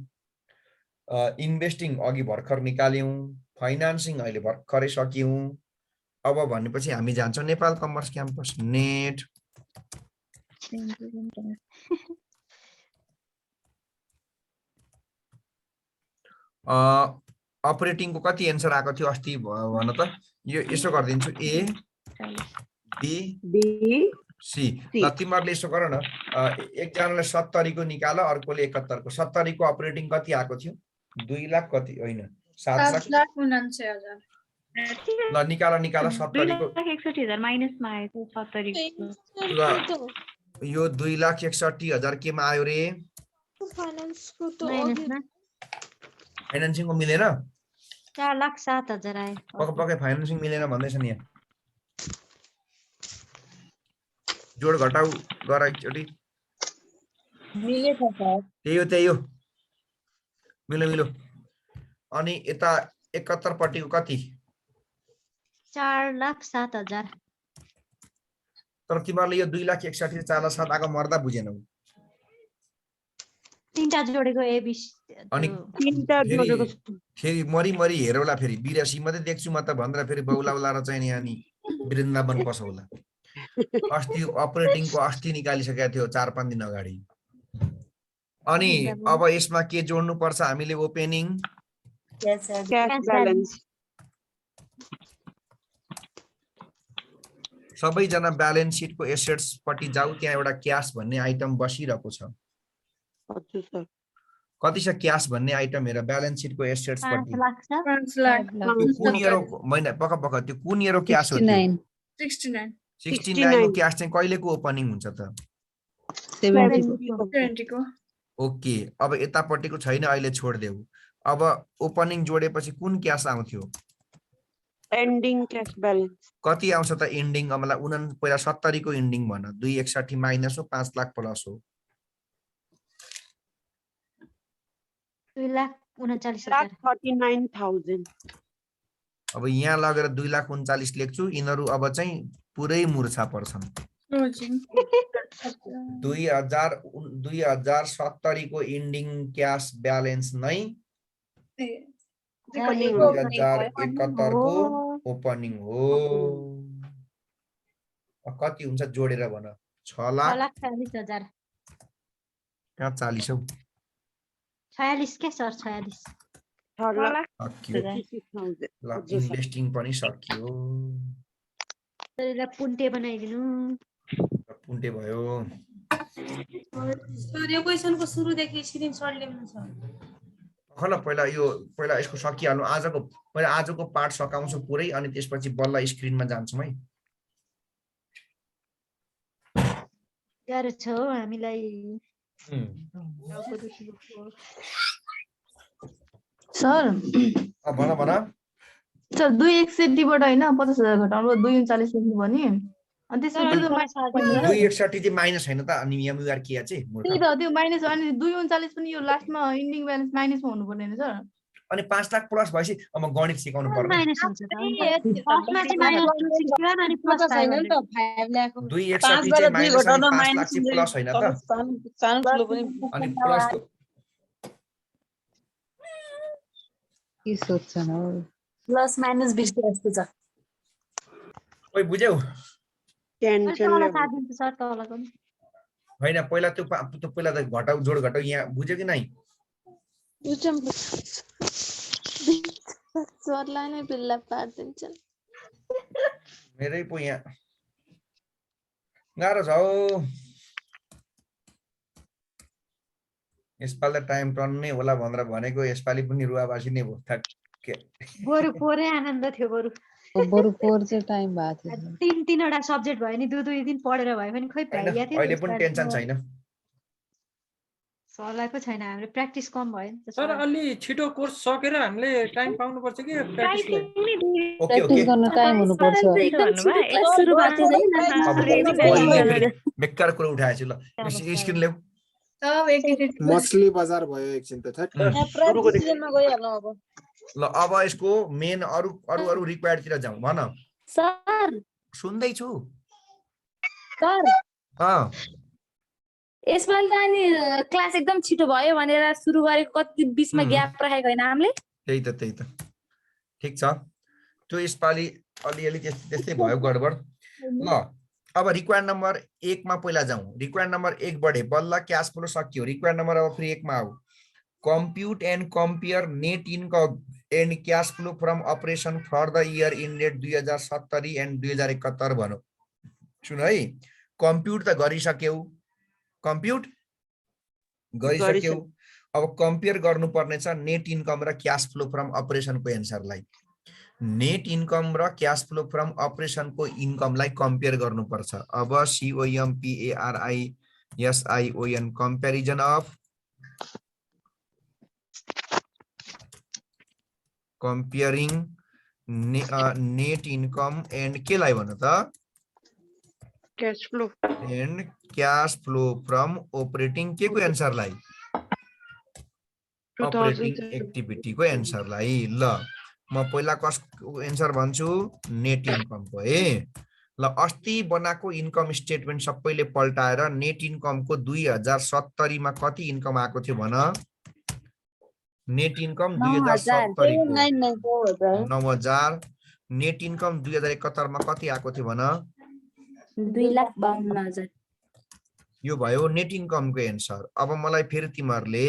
इन्भेस्टिङ अघि भर्खर निकाल्यौं, फाइनान्सिङ अहिले भर्खरै सक्यौं। अब भनेपछि हामी जान्छौं नेपाल कमर्स क्याम्पस नेट। अपरेटिङको कति एन्सर आएको थियो अस्ति भन त? यो यसो गरिदिन्छु, ए बी सी। ल तिमीहरूले यसो गर न, एकजनाले 70 को निकाल, अर्कोले 71 को। 70 को अपरेटिङ कति आएको थियो? 2 लाख कति होइन 7 लाख 7,79,000 ल निकाल 70 को 2,61,000 माइनसमा आएको 70 ल यो 2,61,000 केमा आयो रे? माइनसमा फाइनान्सिङको मिलेन? 4,07,000 आयो। पक्कै फाइनान्सिङ मिलेन भन्दैछ नि यहाँ। जोड घटाउ गर एकचोटी। मिलेछ सर। त्यही हो मिलो। अनि यता 71 पट्टिको कति? 4,07,000 तर तिमीहरूले यो 2,61,000 4,07,000 आएको मर्दा बुझेनौ। तीनटा जोडेको एबीसी अनि तीनटा जोडेको फेरि मरी हेरौला, फेरि 82 मात्रै देख्छु म त भनेर फेरि बौला र चाहिँ नि अनि वृन्दावन पसौला। अस्ति अपरेटिङको अस्ति निकालिसकेको थियो 4-5 दिन अगाडि। अनि अब यसमा के जोड्नु पर्छ हामीले? Opening cash balance. सबैजना ब्यालेन्स सिटको एसेट्स पट्टि जाऊ, त्यहाँ एउटा क्याश भन्ने आइटम बसिरहेको छ। हजुर सर। कति छ क्याश भन्ने आइटम? हेर ब्यालेन्स सिटको एसेट्स पट्टि 5 लाख कुन इयरको महिना पक्का त्यो कुन इयरको क्याश हो? 69 69 को क्याश चाहिँ कहिलेको ओपनिङ हुन्छ त? 70 को। ओके, अब यतापट्टिको छैन, अहिले छोड्देऊ। अब ओपनिङ जोडेपछि कुन क्याश आउँथ्यो? Ending cash balance. कति आउँछ त एन्डिङ? मलाई पहिला 70 को एन्डिङ भन। 2,61 माइनस हो, 5 लाख प्लस हो। 2,39,000 39,000। अब यहाँ लगेर 2,39,000 लेख्छु। यिनीहरू अब चाहिँ पुरै मूर्छा पर्छन्। 2070 को एन्डिङ क्याश ब्यालेन्स नै 2071 को ओपनिङ हो। कति हुन्छ जोडेर भन? 6,40,000 कहाँ 40 हौ? 46 के सर? 46 ल इन्भेस्टिङ पनि सकियो। त्यसलाई पुन्टे बनाइदिनु। पुन्टे भयो। सर यो क्वेशनको सुरुदेखि स्क्रिनशट ल्याउनु छ। पहिला यसको सकिहाल्नु। आजको पार्ट सकाउँछु पुरै, अनि त्यसपछि बल्ल स्क्रिनमा जान्छौँ है। गाह्रो छ हामीलाई। सर भन सर 2,61 बाट हैन 50,000 घटाउनु 2,39 लेख्नु भने अनि त्यसपछि 2,61 चाहिँ माइनस हैन त? अनि एमयुआर के चाहिँ त्यही त त्यो माइनस अनि 2,39 पनि यो लास्टमा एन्डिङ ब्यालेन्स माइनसमा हुनु पर्ने हैन सर? अनि 5 लाख प्लस भएपछि अब गणित सिकाउनु पर्ने। माइनस हुन्छ त फर्स्टमा चाहिँ माइनस 261 अनि प्लस छैन नि त 5 लाख 2,61 चाहिँ माइनस अनि 5 लाख चाहिँ प्लस हैन त? सानो ठुलो पनि अनि प्लसको के सोध्छन् हौ प्लस माइनस 20 जस्तो छ ओइ बुझ्यौ टेन्सनले सर तलको होइन पहिला त्यो पहिला त घटाउ जोड घटाउ यहाँ बुझ्यो कि नै सरलाई नै बिल्ला पारिदिन्छ मेरै पो यहाँ गाह्रो छ हौ यसपालि त टाइम टर्न नै होला भनेर भनेको यसपालि पनि रुवाबासी नै भयो बरु पोरै आनन्द थियो बरु बरु पोहोर चाहिँ टाइम भएको थियो तीनवटा सब्जेक्ट भयो नि दुई दिन पढेर भयो भने खोइ होइन भ्याइया थियो अहिले पनि टेन्सन छैन सरलाई पो छैन हाम्रो प्र्याक्टिस कम भयो नि त सर अलि छिटो कोर्स सकेर हामीले टाइम पाउनुपर्छ कि प्र्याक्टिसलाई ओके प्र्याक्टिस गर्न टाइम हुनुपर्छ बेकार कुरो उठाएछु ल स्क्रिन ल्याऊ सब एक मछली बजार भयो एकछिन त थट प्रेसिडेन्टमा गइहाल्नु अब ल अब यसको मेन अरु रिक्वायर्डतिर जाउँ भन सर सुन्दैछु सर अँ यसपालि त अनि क्लास एकदम छिटो भयो भनेर सुरु गरेको कति बीचमा ग्याप राखेको होइन हामीले त्यही त ठिक छ त्यो यसपालि अलिअलि त्यस्तै भयो गडबड ल अब रिक्वायर्ड नम्बर 1 मा पहिला जाउँ रिक्वायर्ड नम्बर 1 बढे बल्ल क्याश फ्लो सकियो रिक्वायर्ड नम्बर अब फेरि 1 मा आऊ compute and compare net income and cash flow from operation for the year ended 2070 and 2071 भनौ सुन है कम्प्युट त गरिसक्यौ अब कम्पेयर गर्नुपर्ने छ नेट इन्कम र क्याश फ्लो फ्रम अपरेसनको एन्सरलाई नेट इन्कम र क्याश फ्लो फ्रम अपरेसनको इन्कमलाई कम्पेयर गर्नुपर्छ अब COMPARISION comparison of comparing net income and के लाई भन्नु त cash flow and cash flow from operating के को एन्सर लाई operating activity को एन्सर लाई ल म पहिला कसको एन्सर भन्छु नेट इन्कम को है ल अस्ति बनाएको इन्कम स्टेटमेन्ट सबैले पल्टाएर नेट इन्कम को 2070 मा कति इन्कम आएको थियो भन नेट इनकम 2070 को 9000 नेट इनकम 2071 मा कति आएको थियो भन 2,52,000 यो भयो नेट इनकम को एन्सर अब मलाई फेरि तिमीहरुले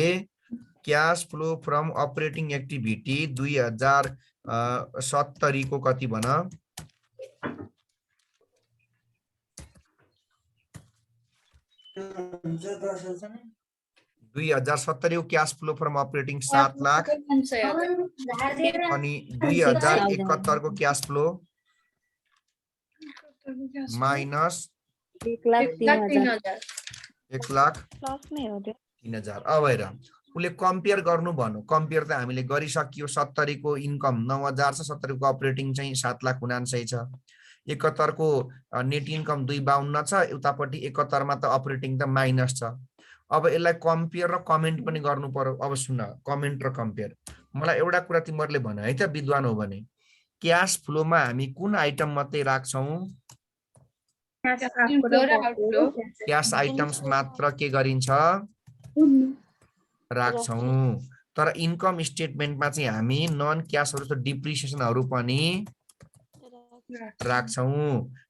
cash flow from operating activity 2070 को कति भन 2070 को cash flow from operating 7 lakh अनि 2071 को क्याश फ्लो माइनस 1,03,000 अब हेर उले कम्पेयर गर्नु भन्नु कम्पेयर त हामीले गरिसकियो 70 को इन्कम 9000 छ 70 को अपरेटिङ चाहिँ 7,59,000 छ 71 को नेट इन्कम 2,52 छ उतापट्टि 71 मा त अपरेटिङ त माइनस छ अब यसलाई कम्पेयर र कमेन्ट पनि गर्नु पर्यो अब सुन कमेन्ट र कम्पेयर मलाई एउटा कुरा तिमीहरुले भन है त विद्वान हो भने क्याश फ्लो मा हामी कुन आइटम मात्रै राख्छौं क्याश आइटम्स मात्र के गरिन्छ राख्छौं तर इन्कम स्टेटमेन्टमा चाहिँ हामी नन क्याशहरु जस्तो डिप्रिसिएसनहरु पनि राख्छौं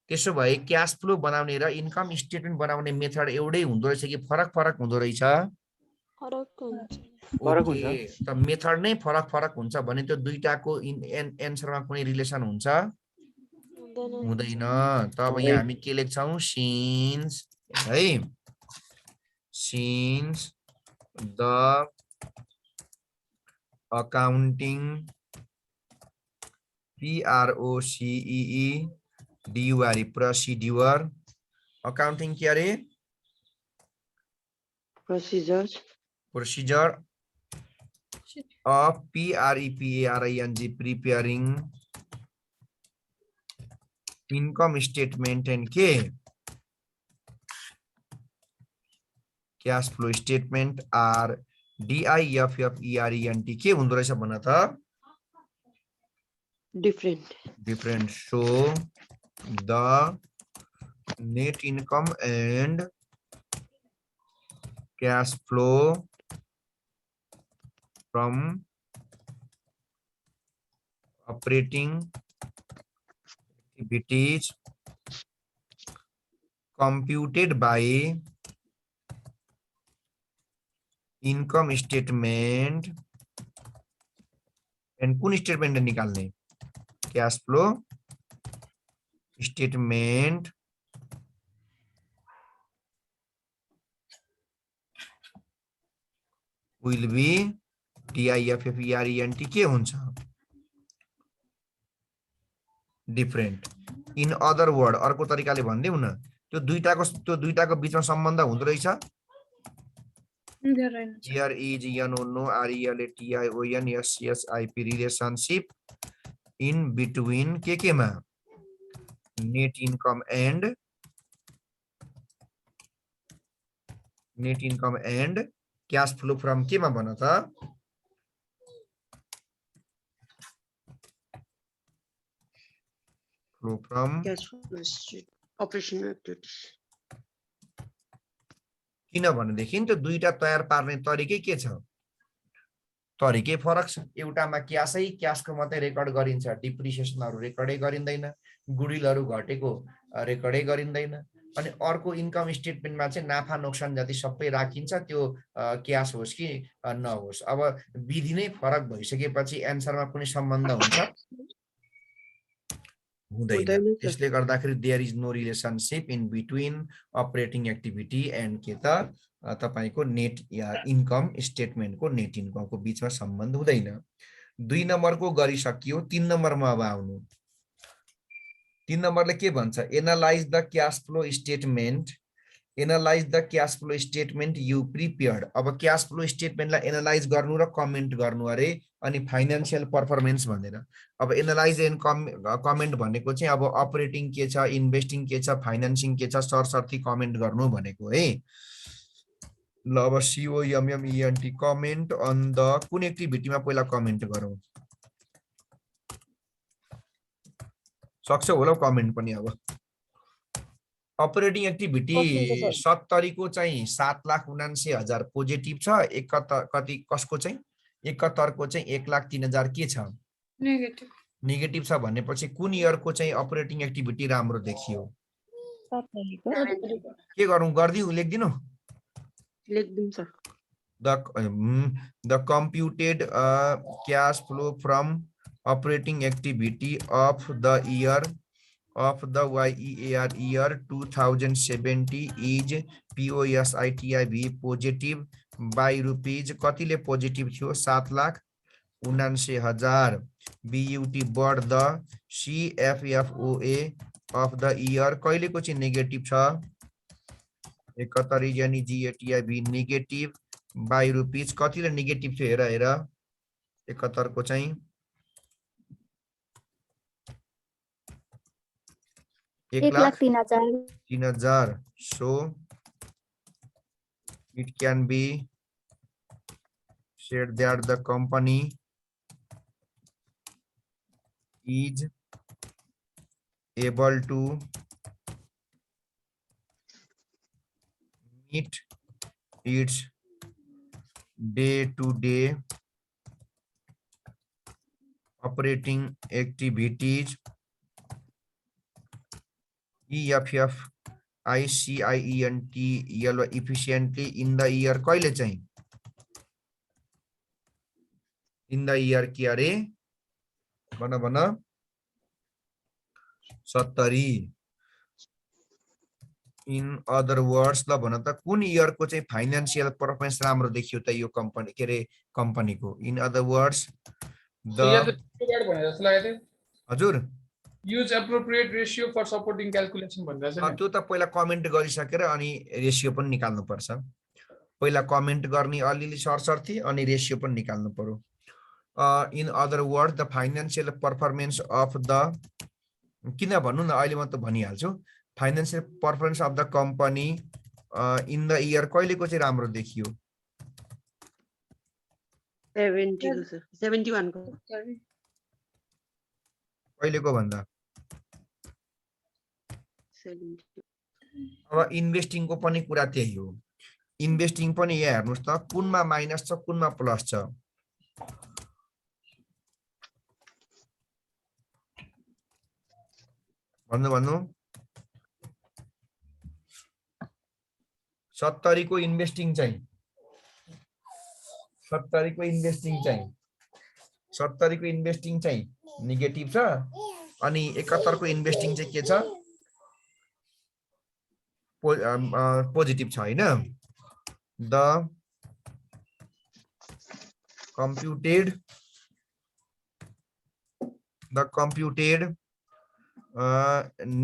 त्यसो भए क्याश फ्लो बनाउने र इन्कम स्टेटमेन्ट बनाउने मेथड एउटै हुँदो रहेछ कि फरक हुँदो रहेछ फरक हुन्छ त मेथड नै फरक हुन्छ भने त्यो दुईटाको एन्सरमा कुनै रिलेसन हुन्छ हुँदैन तब यहाँ हामी के लेख्छौं सिन्स है since the accounting PROCEE procedure accounting के अरे procedure of PREPARING preparing income statement and के cash flow statement are DIFFERENT के हुँदो रहेछ भन त different so the net income and cash flow from operating activities computed by income statement and कुन स्टेटमेन्ट निकाल्ने cash flow statement will be DIFFERENT के हुन्छ डिफरेन्ट इन अदर वर्ड अर्को तरिकाले भन्दिउँ न त्यो दुईटाको बीचमा सम्बन्ध हुँदो रहेछ Here is NONO RELATION SCSIP relationship in between केमा net income and cash flow from केमा भन त flow from operation activities. किनभनेदेखि त्यो दुईटा तयार पार्ने तरिकै के छ तरिकै फरक छ एउटामा क्याशको मात्रै रेकर्ड गरिन्छ डिप्रिसिएसनहरु रेकर्डै गरिँदैन गुडविलहरु घटेको रेकर्डै गरिँदैन अनि अर्को इन्कम स्टेटमेन्टमा चाहिँ नाफा नोक्सान जति सबै राखिन्छ त्यो क्याश होस् कि नहोस् अब विधि नै फरक भइसकेपछि एन्सरमा कुनै सम्बन्ध हुन्छ हुँदैन त्यसले गर्दाखेरि there is no relationship in between operating activity and के त तपाईको नेट या इन्कम स्टेटमेन्टको नेट इन्कमको बीचमा सम्बन्ध हुँदैन 2 नम्बरको गरिसकियो 3 नम्बरमा अब आउनु 3 नम्बरले के भन्छ analyse the cash flow statement you prepared अब क्याश फ्लो स्टेटमेन्टलाई एनालाइज गर्नु र कमेन्ट गर्नु अरे अनि फाइनान्शियल परफर्मेन्स भनेर अब एनालाइज एन्ड कमेन्ट भनेको चाहिँ अब अपरेटिङ के छ इन्भेस्टिङ के छ फाइनान्सिङ के छ सरसर्ती कमेन्ट गर्नु भनेको है ल अब COMMENT कमेन्ट अन द कुन एक्टिभिटीमा पहिला कमेन्ट गरौँ सक्छ होला कमेन्ट पनि अब अपरेटिङ एक्टिभिटी 70 को चाहिँ 7,79,000 पोजिटिभ छ कति कसको चाहिँ 71 को चाहिँ 1,03,000 के छ नेगेटिभ छ भनेपछि कुन इयरको चाहिँ अपरेटिङ एक्टिभिटी राम्रो देखियो के गरौँ गर्दिउ लेख्दिनु sir the computed cash flow from operating activity of the year year 2070 is POSITIV positive by rupees कतिले पोजिटिभ थियो 7,79,000 BUT but the CFFOA of the year कहिलेको चाहिँ नेगेटिभ छ 71 यानी GATIV नेगेटिभ बाई रुपीज कतिले नेगेटिभ थियो हेर 71 को चाहिँ 1,03,000 so it can be said that the company is able to meet its day-to-day operating activities EFF ICIENT efficiently in the year कहिले चाहिँ in the year के अरे भन 70 in other words ल भन त कुन इयर को चाहिँ फाइनान्शियल परफर्मेन्स राम्रो देखियो त यो कम्पनी के रे कम्पनीको इन अदर वर्ड्स द हजुर use appropriate ratio for supporting calculation भन्दा चाहिँ त्यो त पहिला कमेन्ट गरिसकेर अनि रेशियो पनि निकाल्नु पर्छ पहिला कमेन्ट गर्ने अलिअलि सरसर्ती अनि रेशियो पनि निकाल्नु पर्यो in other word the financial performance of the किन भन्नु न अहिले म त भनिहाल्छु financial performance of the company in the year कहिलेको चाहिँ राम्रो देखियो 71 को कहिलेको भन्दा अब इन्भेस्टिङ को पनि कुरा त्यही हो इन्भेस्टिङ पनि यहाँ हेर्नुस् त कुनमा माइनस छ कुनमा प्लस छ भन्नु 70 को इन्भेस्टिङ चाहिँ 70 को इन्भेस्टिङ चाहिँ नेगेटिभ छ अनि 71 को इन्भेस्टिङ चाहिँ के छ पोजिटिभ छ हैन the computed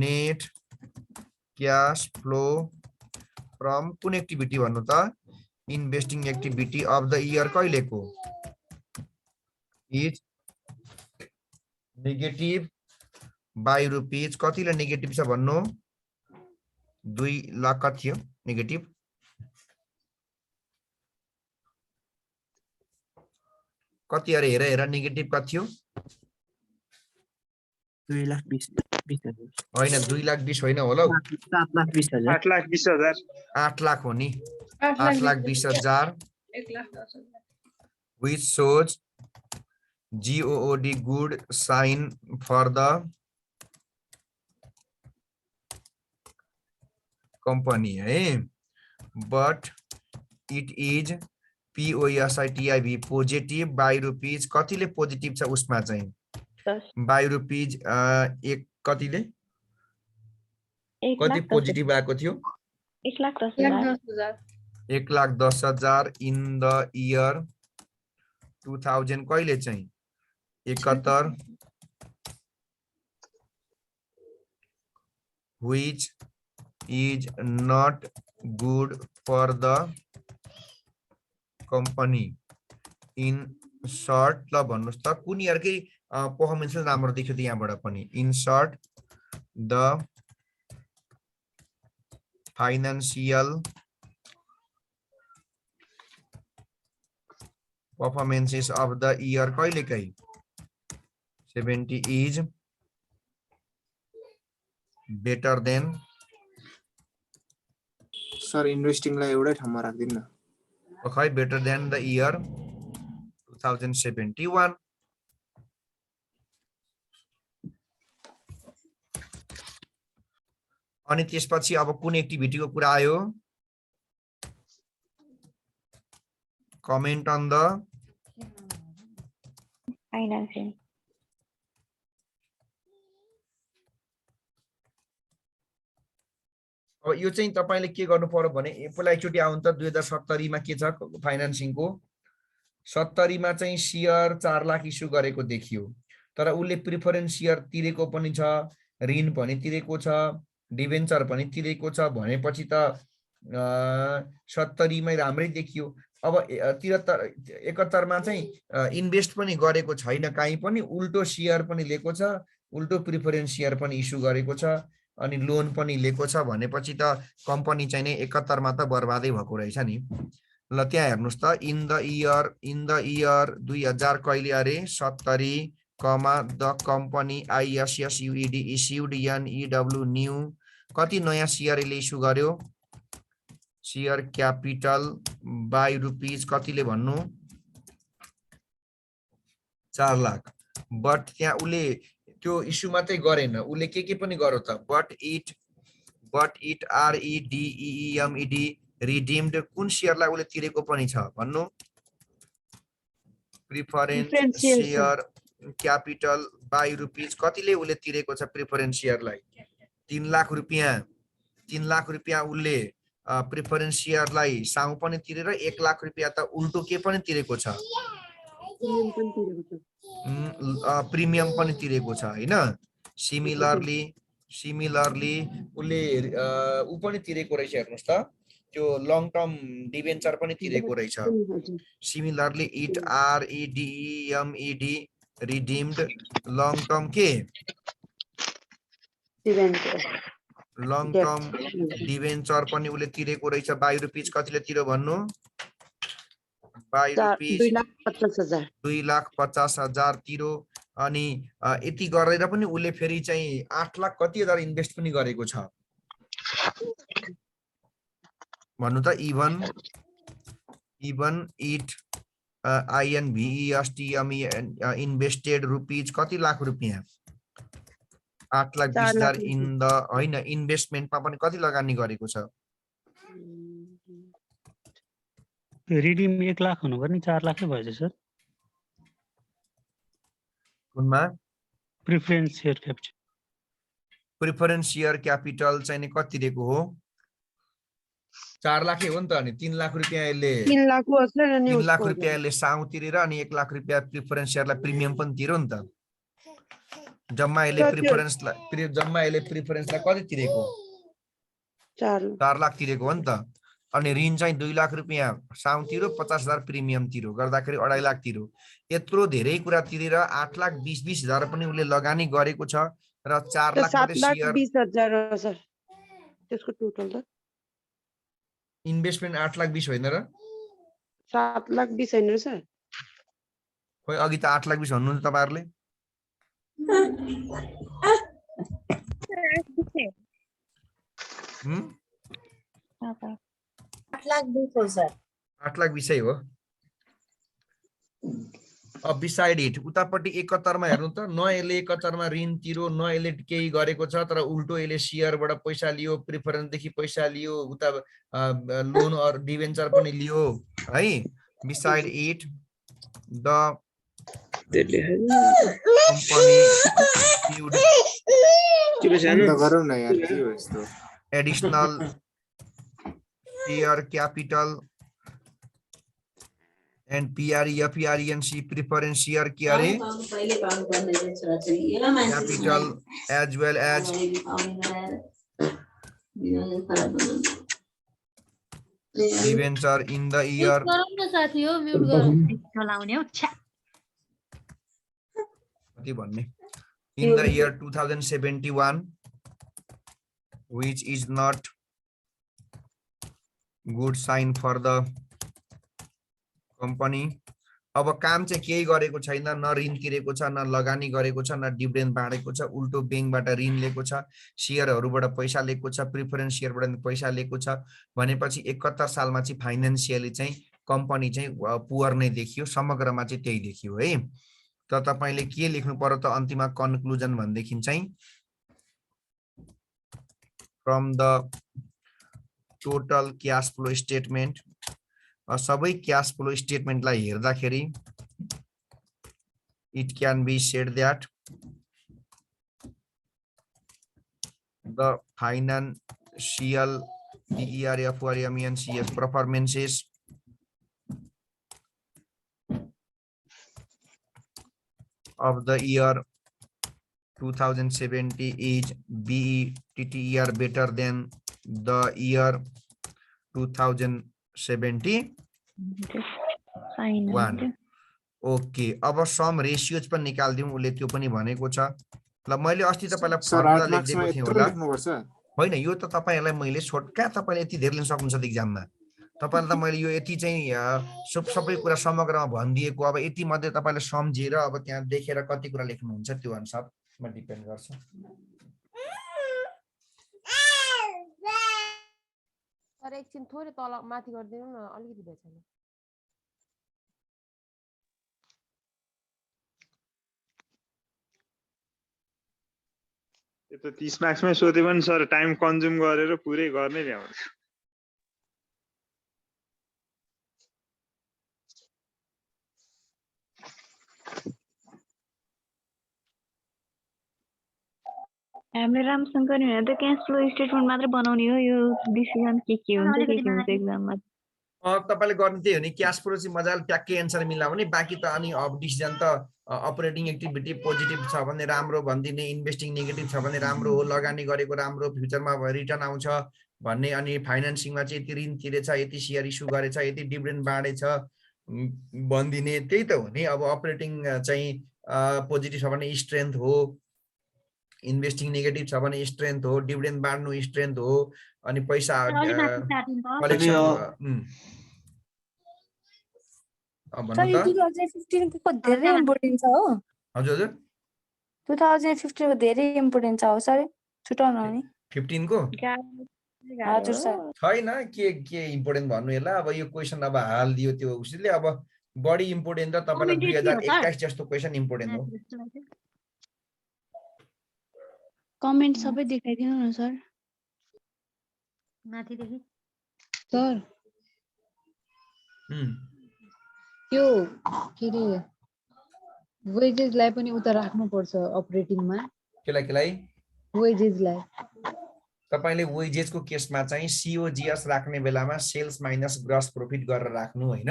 net cash flow from कुन एक्टिभिटी भन्नु त investing activity of the year कहिलेको इज नेगेटिभ बाई रुपीज कतिले नेगेटिभ छ भन्नु 2 लाख कति थियो नेगेटिभ कति अरे हेर नेगेटिभ कति थियो 2,20,000 होइन 2,20,000 होइन होला 7,20,000 8,20,000 8 लाख हो नि 8,20,000 8,20,000 1,10,000 which shows GOOD good sign for the company है but it is POSITIV positive by rupees कतिले पोजिटिभ छ उसमा चाहिँ बाई रुपीज एक कतिले कति पोजिटिभ आएको थियो 1,10,000 1,10,000 इन द इयर 2000 कहिले चाहिँ 71 which is not good for the company in short ल भन्नुस् त कुन इयरकै पर्फर्मेन्स राम्रो देखियो त यहाँबाट पनि in short the financial performances of the year कहिलेकै 70 is better than सर इन्भेस्टिङलाई एउटै ठाउँमा राख्दिन न खै better than the year 2071 अनि त्यसपछि अब कुन एक्टिभिटीको कुरा आयो कमेन्ट अन द फाइनान्सिङ अब यो चाहिँ तपाईले के गर्नु पर्यो भने पहिला एकचोटी आउनु त 2070 मा के छ फाइनान्सिङको 70 मा चाहिँ शेयर 4 लाख इस्यु गरेको देखियो तर उले प्रिफरेन्स शेयर तिरेको पनि छ ऋण पनि तिरेको छ डिबेन्चर पनि तिरेको छ भनेपछि त 70 मै राम्रै देखियो अब 73 मा चाहिँ इन्भेस्ट पनि गरेको छैन कहीँ पनि उल्टो शेयर पनि लिएको छ उल्टो प्रिफरेन्स शेयर पनि इस्यु गरेको छ अनि लोन पनि लिएको छ भनेपछि त कम्पनी चाहिँ नै 71 मा त बर्बादै भएको रहेछ नि ल त्यहाँ हेर्नुस् त इन द इयर 2000 कहिले अरे 70 कमा the company ISSUED issued NEW new कति नयाँ शेयर इस्यु गर्यो शेयर क्यापिटल बाई रुपीज कतिले भन्नु 4 लाख बट त्यहाँ उले त्यो इस्यु मात्रै गरेन उले के पनि गर्यो त बट इट REDEEMED रिडीम्ड कुन शेयरलाई उले तिरेको पनि छ भन्नु preference share capital by rupees कतिले उले तिरेको छ प्रिफरेन्स शेयरलाई 3 लाख रुपैयाँ उले प्रिफरेन्स शेयरलाई साउ पनि तिरेर 1 लाख रुपैयाँ त उल्टो के पनि तिरेको छ प्रिमियम पनि तिरेको छ हैन सिमिलरली उले उ पनि तिरेको रहेछ हेर्नुस् त त्यो लङ टर्म डिबेन्चर पनि तिरेको रहेछ similarly it REDEMED redeemed long term के लङ टर्म डिबेन्चर पनि उले तिरेको रहेछ बाई रुपीज कतिले तिर्यो भन्नु बाई रुपीज 2,50,000 तिरो अनि यति गरेर पनि उले फेरि चाहिँ 8 लाख कति हजार इन्भेस्ट पनि गरेको छ भन्नु त even it INVESTME invested rupees कति लाख रुपैयाँ 8,20,000 इन द होइन इन्भेस्टमेन्टमा पनि कति लगानी गरेको छ? रिडिम 1 लाख हुनु पर्ने 4 लाखै भएछ सर। कुनमा preference share capital preference share capital चाहिँ नि कति दिएको हो? 4 लाखै हो नि त। अनि 3 लाख रुपियाँ यसले 3 लाख हो सर अनि 3 लाख रुपियाँ यसले साउ तिरेर अनि 1 लाख रुपियाँ प्रिफरेन्स सेयरलाई प्रिमियम पनि तिर्यो नि त। जम्मा यसले प्रिफरेन्सलाई कति तिरेको? 4 लाख तिरेको हो नि त। अनि ऋण चाहिँ 2 लाख रुपियाँ साउ तिरो 50,000 प्रिमियम तिरो गर्दाखेरि 2.5 लाख तिरो। यत्रो धेरै कुरा तिरेर 8,20,000 पनि उसले लगानी गरेको छ र 4 लाख मात्रै सेयर 7,20,000 हो सर त्यसको टोटल त। इन्भेस्टमेन्ट 8,20,000 होइन र? 7,20,000 हैन र सर? खोइ अघि त 8,20,000 भन्नु नि तपाईहरुले। हम्म 8,20,000 सर। 8,20,000 हो। अब बिसाइड इट उतापट्टि 71 मा हेर्नु त न यसले 71 मा ऋण तिरो न यसले केही गरेको छ तर उल्टो यसले शेयरबाट पैसा लियो प्रिफरेन्स देखि पैसा लियो उता लोन अर डिबेन्चर पनि लियो है। Beside it the company additional share capital and PRE FERENC preference share care capital as well as debenture in the year in the year 2071 which is not good sign for the company। अब काम चाहिँ केही गरेको छैन न ऋण तिरेको छ न लगानी गरेको छ न डिभिडेन्ड बाँडेको छ उल्टो बैंकबाट ऋण लिएको छ शेयरहरुबाट पैसा लिएको छ प्रिफरेन्स शेयरबाट पैसा लिएको छ भनेपछि 71 सालमा चाहिँ फाइनान्शियली चाहिँ कम्पनी चाहिँ पुअर नै देखियो समग्रमा चाहिँ त्यही देखियो है। त तपाईले के लेख्नु पर्यो त अन्तिममा कन्क्लुजन भन्देखि चाहिँ from the total cash flow statement सबै क्याश फ्लो स्टेटमेन्टलाई हेर्दाखेरि it can be said that the financial DER FERENC performances of the year 2070 is BETTER better than the year 2071। Okay अब सम रेशियोज पनि निकाल्दिउँ उले त्यो पनि भनेको छ। ल मैले अस्ति तपाईलाई फर्मुला लेख्दिएको थिएँ होला होइन यो त तपाईहरुलाई मैले छोटका तपाईले यति धेरै लिन सक्नुहुन्छ त एक्जाममा तपाईलाई त मैले यो यति चाहिँ सबै कुरा समग्रमा भनिदिएको अब यति मध्ये तपाईले सम्झेर अब त्यहाँ देखेर कति कुरा लेख्नुहुन्छ त्यो अनुसारमा डिपेन्ड गर्छ। सर एकछिन थोरै तल माथि गर्दिनु न अलिकति भए छैन। यो त 30 मार्क्समै सोधे पनि सर टाइम कन्ज्युम गरेर पुरै गर्नै ल्याउँछ। हामीले राम्रोसँग गर्ने भने त क्याश फ्लो स्टेटमेन्ट मात्र बनाउने हो यो डिसिजन के हुन्छ एक्जाममा तपाईले गर्ने त्यही हो नि क्याश फ्लो चाहिँ मजाले ट्याक्कै एन्सर मिलायो भने बाँकी त अनि अब डिसिजन त अपरेटिङ एक्टिभिटी पोजिटिभ छ भने राम्रो भन्दिने इन्भेस्टिङ नेगेटिभ छ भने राम्रो हो लगानी गरेको राम्रो फ्युचरमा रिटर्न आउँछ भन्ने अनि फाइनान्सिङमा चाहिँ यति ऋण तिरेछ यति शेयर इस्यु गरेछ यति डिभिडेन्ड बाँडेछ भन्दिने त्यही त हो नि। अब अपरेटिङ चाहिँ पोजिटिभ छ भने स्ट्रेन्थ हो इन्भेस्टिङ नेगेटिभ छ भने स्ट्रेन्थ हो डिभिडेन्ड बाँड्नु स्ट्रेन्थ हो अनि पैसा कलेक्सन सर 2015 को धेरै इम्पोर्टेन्ट छ हो। हजुर हजुर 2015 को धेरै इम्पोर्टेन्ट छ हो सर छुटाउनु नि 15 को हजुर सर छैन के इम्पोर्टेन्ट भन्नु होला अब यो क्वेशन अब हाल दियो त्यो उसले अब बढी इम्पोर्टेन्ट त तपाईलाई 2021 जस्तो क्वेशन इम्पोर्टेन्ट हो। कमेन्ट सबै देखाइदिनु न सर। माथिदेखि सर त्यो के अरे वेजेसलाई पनि उता राख्नुपर्छ अपरेटिङमा। केलाई वेजेसलाई तपाईले वेजेसको केसमा चाहिँ COGS राख्ने बेलामा सेल्स माइनस ग्रस प्रॉफिट गरेर राख्नु हैन।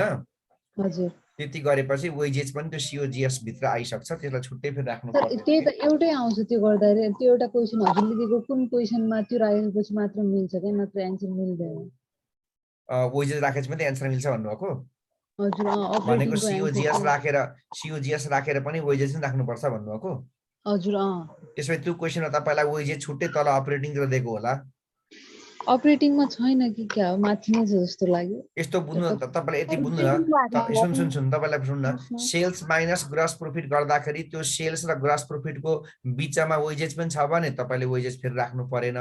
हजुर त्यति गरेपछि वेजेस पनि त्यो COGS भित्र आइसक्छ, त्यसलाई छुट्टै फेरि राख्नु सर पर्दैन। त्यही त एउटै आउँछ त्यो गर्दाखेरि। त्यो एउटा क्वेसन हजुरले दिएको कुन क्वेसनमा त्यो राखेपछि मात्र मिल्छ क्या, नत्र एन्सर मिल्दैन। वेजेस राखेपछि मात्रै एन्सर मिल्छ भन्नुभएको हजुर भनेको अपरेटिङको COGS राखेर पनि वेजेस पनि राख्नुपर्छ भन्नुभएको। हजुर त्यसपछि त्यो क्वेसनमा तपाईलाई वेजेस छुट्टै तल अपरेटिङ र दिएको होला। अपरेटिङमा छैन कि क्या हो, माथि नै छ जस्तो लाग्यो। यस्तो बुझ्नु न त, तपाईले यति बुझ्नु न, सुन तपाईलाई सुन्नु न, सेल्स माइनस ग्रस प्रॉफिट गर्दाखेरि त्यो सेल्स र ग्रस प्रॉफिटको बीचमा वेजेस पनि छ भने तपाईले वेजेस फेरि राख्नु परेन।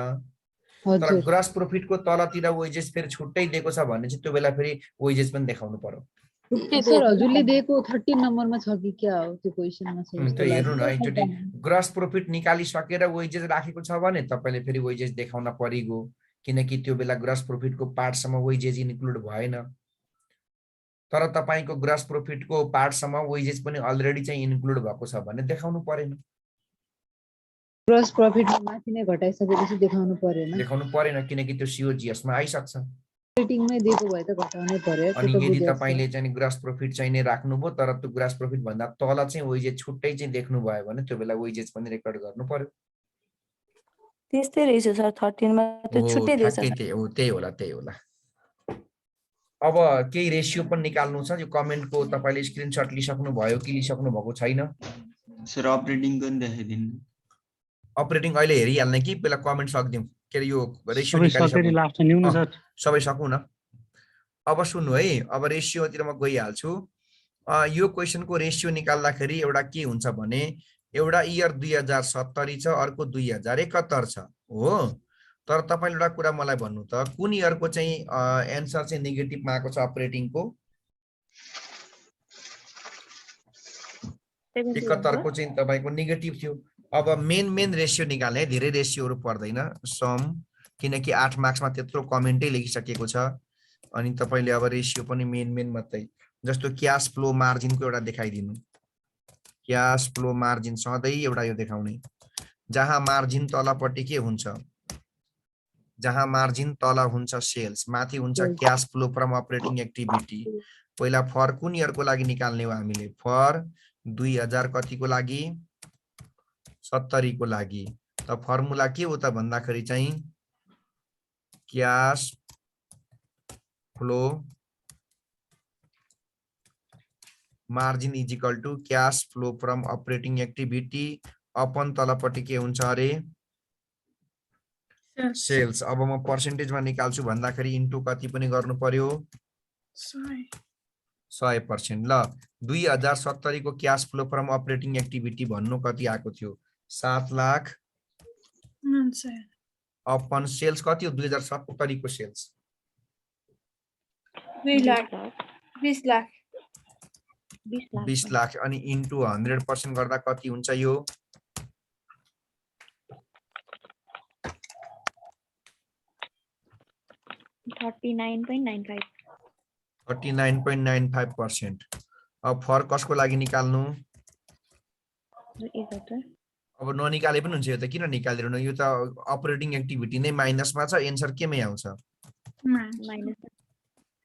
तर ग्रस प्रॉफिटको तलतिर वेजेस फेरि छुट्टै दिएको छ भने चाहिँ त्यो बेला फेरि वेजेस पनि देखाउनु पर्यो। सर हजुरले दिएको 13 नम्बरमा छ कि क्या हो त्यो क्वेसनमा छ जस्तो त्यो हेर्नु न, लाग्यो। एकचोटि ग्रस प्रॉफिट निकालिसकेर वेजेस राखेको छ भने तपाईले फेरि वेजेस देखाउन परिगयो, किनकि त्यो बेला ग्रस प्रॉफिटको पार्टसम्म वेजेस इन्क्लुड भएन। तर तपाईको ग्रस प्रॉफिटको पार्टसम्म वेजेस पनि अलरेडी चाहिँ इन्क्लुड भएको छ भने देखाउनु परेन। ग्रस प्रॉफिट माथि नै घटाइसकेपछि देखाउनु परेन किनकि त्यो COGS मा आइसक्छ। अपरेटिङमै दिएको भए त घटाउनै पर्यो। अनि यदि तपाईले चाहिँ ग्रस प्रॉफिट चाहिँ नै राख्नुभयो तर त्यो ग्रस प्रॉफिट भन्दा तल चाहिँ वेजेस छुट्टै चाहिँ देख्नु भयो भने त्यो बेला वेजेस पनि रेकर्ड गर्नु पर्यो। त्यस्तै रहेछ सर 13 मा त्यो छुट्टै रहेछ। त्यही होला। अब केही रेशियो पनि निकाल्नु छ। यो कमेन्टको तपाईले स्क्रिनशट लिइसक्नु भयो कि लिइसक्नु भएको छैन? सर अपरेटिङ पनि देखाइदिनु। अपरेटिङ अहिले हेरिहाल्ने कि पहिला कमेन्ट सक्दिउँ? के अरे यो रेशियो सबै सकौँ न। अब सुन्नु है, अब रेशियोतिर म गइहाल्छु। यो क्वेसनको रेशियो निकाल्दाखेरि एउटा के हुन्छ भने एउटा इयर 2070 छ, अर्को 2071 छ हो। तर तपाईले एउटा कुरा मलाई भन्नु त, कुन इयरको चाहिँ एन्सर चाहिँ नेगेटिभमा आएको छ अपरेटिङको? 71 को चाहिँ तपाईको नेगेटिभ थियो। अब मेन रेशियो निकाल्ने है, धेरै रेशियोहरू पर्दैन सम, किनकि 8 मार्क्समा त्यत्रो कमेन्टै लेखिसकेको छ। अनि तपाईले अब रेशियो पनि मेन मात्रै, जस्तो क्याश फ्लो मार्जिनको एउटा देखाइदिनु। क्याश फ्लो मार्जिन सधैँ एउटा यो देखाउने, जहाँ मार्जिन तलपट्टि के हुन्छ, जहाँ मार्जिन तल हुन्छ सेल्स, माथि हुन्छ cash flow from operating activity. पहिला फर कुन इयरको लागि निकाल्ने हो हामीले? फर 2000 कतिको लागि? 70 को लागि। त फर्मुला के हो त भन्दाखेरि चाहिँ cash flow margin is equal to cash flow from operating activity upon तलपट्टि के हुन्छ अरे? सेल्स। अब म पर्सेन्टेजमा निकाल्छु भन्दाखेरि इन्टु कति पनि गर्नु पर्यो? 100%। ल 2070 को cash flow from operating activity भन्नु कति आएको थियो? 7 लाख अपन सेल्स कति हो? 2070 को सेल्स 20 लाख अनि इन्टु 100% गर्दा कति हुन्छ यो? 39.95%। अब फर कसको लागि निकाल्नु? अब ननिकाले पनि हुन्छ, यो त किन निकालिरहनु? यो त अपरेटिङ एक्टिभिटी नै माइनसमा छ, एन्सर केमै आउँछ?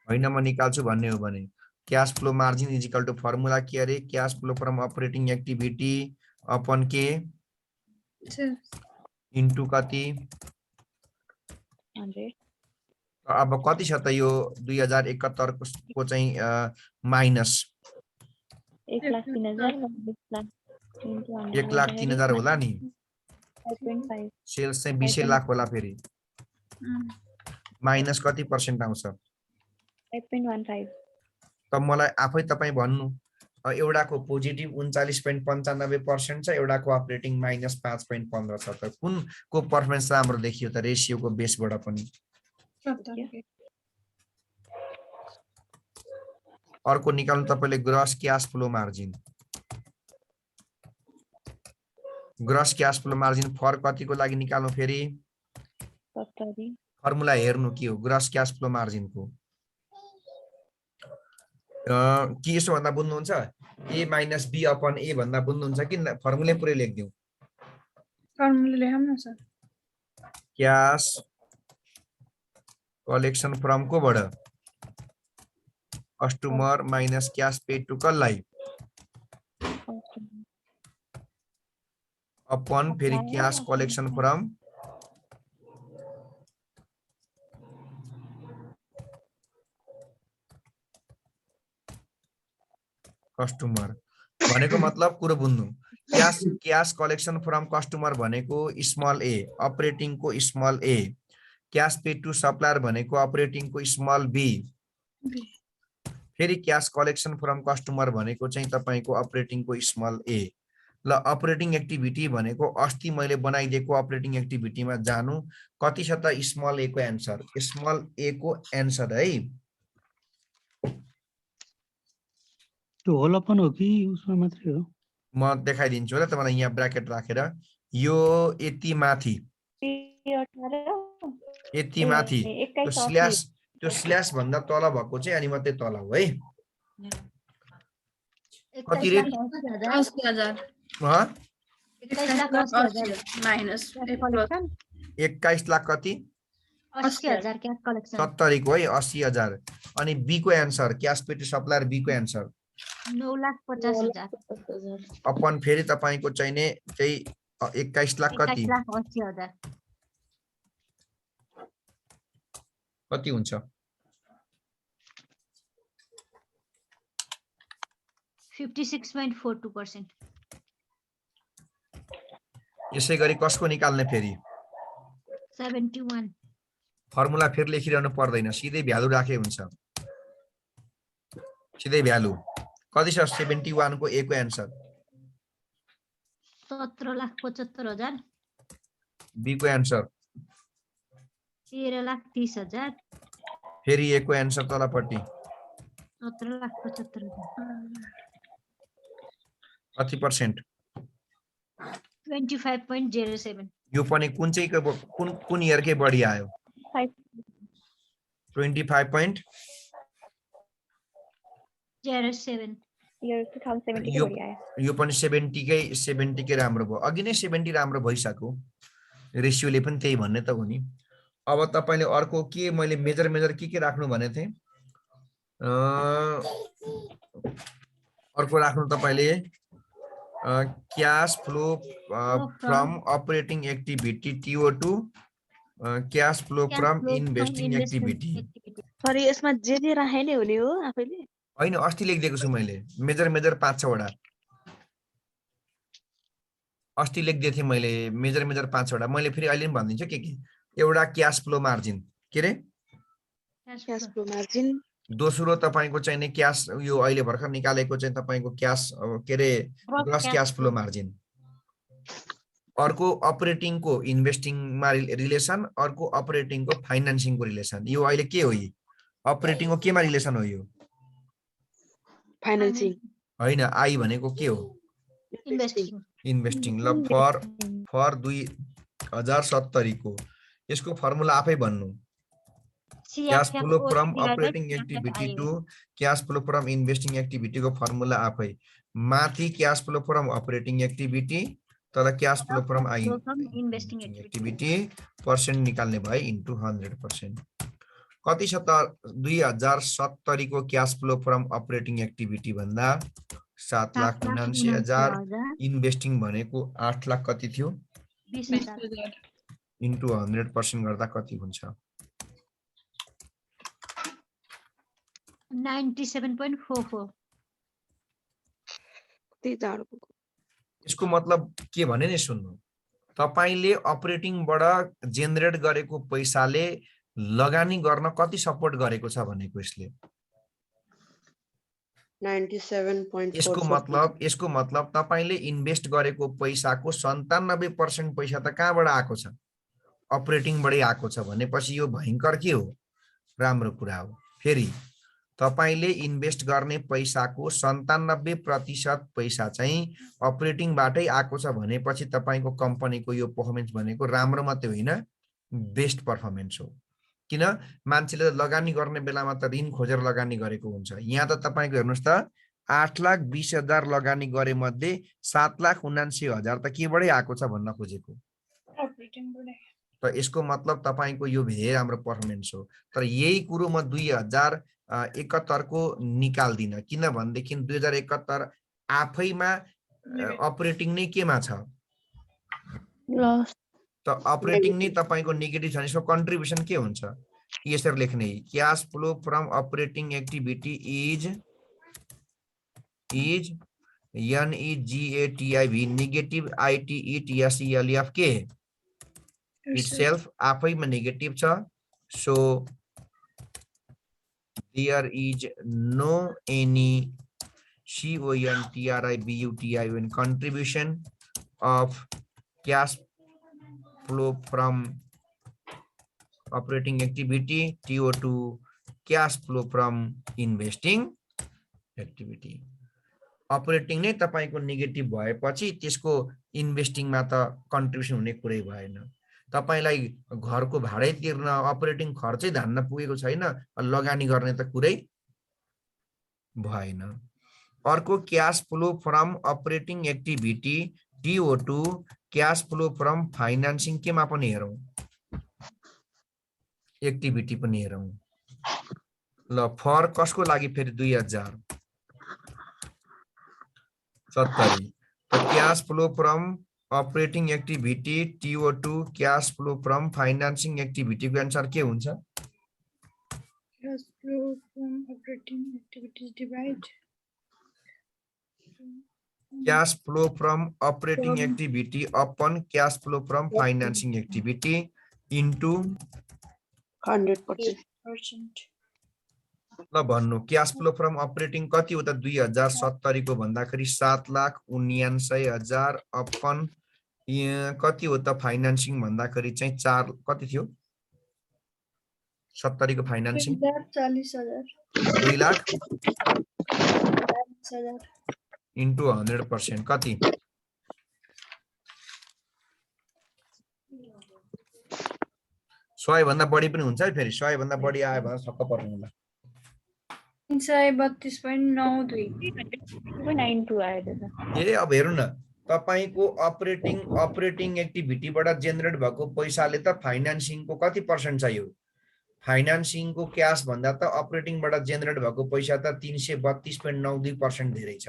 होइन, म निकाल्छु भन्ने हो भने cash flow margin is equal to formula के अरे? Cash flow from operating activity upon के इन्टु कति? 100। अब कति छ त यो 2071 को चाहिँ माइनस 1,03,000 होला नि। सेल्स चाहिँ 20 लाख होला, फेरि माइनस कति पर्सेन्ट आउँछ? 5.15। त मलाई आफै तपाईँ भन्नु, एउटाको पोजिटिभ 39.95% छ, एउटाको अपरेटिङ माइनस 5.15 छ। त कुनको पर्फर्मेन्स राम्रो देखियो त रेशियोको बेसबाट पनि? अर्को निकाल्नु तपाईले gross cash flow margin. Gross cash flow margin for कतिको लागि निकाल्नु फेरि 70 फर्मुला हेर्नु के हो ग्रस क्यास फ्लो मार्जिनको के यसो भन्दा बुझ्नुहुन्छ a minus b upon a भन्दा बुझ्नुहुन्छ कि फर्मुला पुरै लेख्दिउ फर्मुला लेखौँ न सर क्यास कलेक्सन फ्रम कोबाट customer minus cash paid to कसलाई अपन फेरि क्यास कलेक्सन फ्रम कस्टमर भनेको मतलब कुरो बुझ्नु क्यास कलेक्सन फ्रम कस्टमर भनेको स्मल ए अपरेटिङ को small A cash paid to supplier भनेको अपरेटिङ को स्मल बी फेरि क्यास कलेक्सन फ्रम कस्टमर भनेको चाहिँ तपाईको अपरेटिङ को स्मल ए ल अपरेटिङ एक्टिभिटी भनेको अस्ति मैले बनाइदिएको अपरेटिङ एक्टिभिटीमा जानु कति छ त स्मल ए को एन्सर स्मल ए को एन्सर है त्यो होल अपन हो कि उसमा मात्रै हो म देखाइदिन्छु ल तपाईलाई यहाँ ब्र्याकेट राखेर यो यति माथि यति माथि त्यो स्ल्यास भन्दा तल भएको चाहिँ अनि मात्रै तल हो है कति रे 80,000 माइनस 21 लाख कति 80,000 क्यास कलेक्सन 70 को है 80,000 अनि बी को answer cash paid to supplier B को एन्सर 9,50,000 अपन फेरि तपाईको चाहिने चाहिँ 21 लाख कति 21,80,000 कति हुन्छ 56.42%. यसै गरी कसको निकाल्ने फेरि 71 फर्मुला फेरि लेखिरहनु पर्दैन सिधै भ्यालु राखे हुन्छ सिधै भ्यालु कति छ 71 को ए को एन्सर 17,75,000 बी को एन्सर 13,30,000 फेरि ए को एन्सर तलपट्टि 17,75,000 कति पर्सेन्ट 25.07 यो पनि कुन चाहिँ कुन इयर के बढी आयो 25.07 year 2070 को बढी आयो यो पनि 70 कै राम्रो भयो अघि नै 70 राम्रो भइसक्यो रेशियोले पनि त्यही भन्ने त हो नि अब तपाईले अर्को के मैले मेजर के राख्नु भने थिए अर्को राख्नु तपाईले cash flow from operating activity TO2 cash flow from investing activity sorry यसमा जे राखेले हुने हो आफैले हैन अस्ति लेखिदिएको छु मैले मेजर 5-6 वटा अस्ति लेखिदिएको थिएँ मैले मेजर 5 वटा मैले फेरि अहिले पनि भनिदिन्छु के एउटा क्याश फ्लो मार्जिन के रे क्याश फ्लो मार्जिन दोस्रो तपाईको चाहिने क्याश यो अहिले भर्खर निकालेको चाहिँ तपाईको क्याश के रे ग्रस क्याश फ्लो मार्जिन अर्को अपरेटिङ को इन्भेस्टिङ मा रिलेसन अर्को अपरेटिङ को फाइनान्सिङ को रिलेसन यो अहिले के हो यो अपरेटिङ को केमा रिलेसन हो यो फाइनान्सिङ हैन आई भनेको के हो इन्भेस्टिङ ल फर 2070 को यसको फर्मुला आफै भन्नु cash flow from operating activity to cash flow from investing activity को फर्मुला आफै माथि cash flow from operating activity तर cash flow from investing activity percent निकाल्ने भए इन्टु 100% कति छ त 2070 को cash flow from operating activity भन्दा 7,79,000 इन्भेस्टिङ भनेको 8 लाख कति थियो 20,000 इन्टु 100% गर्दा कति हुन्छ 97.44 यसको मतलब के भने नि सुन्नु तपाईले अपरेटिङबाट जेनेरेट गरेको पैसाले लगानी गर्न कति सपोर्ट गरेको छ भनेको यसले 97.4 यसको मतलब तपाईले इन्भेस्ट गरेको पैसाको 97% पैसा त कहाँबाट आएको छ अपरेटिङबाटै आएको छ भनेपछि यो भयंकर के हो राम्रो कुरा हो फेरि तपाईले इन्भेस्ट गर्ने पैसाको 97% पैसा चाहिँ अपरेटिङबाटै आएको छ भनेपछि तपाईको कम्पनीको यो पर्फर्मेन्स भनेको राम्रो मात्रै होइन, बेस्ट पर्फर्मेन्स हो। किन मान्छेले लगानी गर्ने बेलामा त ऋण खोजेर लगानी गरेको हुन्छ। यहाँ त तपाईको हेर्नुस् त 8,20,000 लगानी गरे मध्ये 7,79,000 त केबाटै आएको छ भन्न खोजेको। त यसको मतलब तपाईको यो धेरै राम्रो पर्फर्मेन्स हो। तर यही कुरो म 2071 को निकाल्दिन, किनभनेदेखि 2071 आफैमा अपरेटिङ नै केमा छ त अपरेटिङ नै तपाईको नेगेटिभ छ भने यसको कन्ट्रिब्युसन के हुन्छ? यसरी लेख्ने cash flow from operating activity is NEGATIV negative ITETSELF के इटसेल्फ आफैमा नेगेटिभ छ। So there is no any CONTRIBUTION contribution of cash flow from operating activity TO2 cash flow from investing activity। Operating नै तपाईको नेगेटिभ भएपछि त्यसको इन्भेस्टिङमा त कन्ट्रिब्युसन हुने कुरै भएन। तपाईलाई घरको भाडै तिर्न अपरेटिङ खर्चै धान्न पुगेको छैन, लगानी गर्ने त कुरै भएन। अर्को cash flow from operating activity TO2 cash flow from financing केमा पनि हेरौं, एक्टिभिटी पनि हेरौं। ल फर कसको लागि फेरि 2070 त cash flow from operating activity TO2 cash flow from financing activity को आन्सर के हुन्छ? Cash flow from operating activities divide cash flow from operating activity upon cash flow from financing activity into 100%। ल भन्नु क्याश फ्लो फ्रम अपरेटिङ कति हो त 2070 को भन्दाखेरि 7,79,000 अपन कति हो त फाइनान्सिङ भन्दाखेरि चाहिँ 4 कति थियो 70 को फाइनान्सिङ 40,000 2,40,000 into 100% कति 100 भन्दा बढी पनि हुन्छ है। फेरि 100 भन्दा बढी आयो भने छक्क पर्नु होला। 332.92 ए अब हेर्नु न तपाईको अपरेटिङ एक्टिभिटीबाट जेनेरेट भएको पैसाले त फाइनान्सिङको कति पर्सेन्ट चाहियो? फाइनान्सिङको क्याश भन्दा त अपरेटिङबाट जेनेरेट भएको पैसा त 332.92% धेरै छ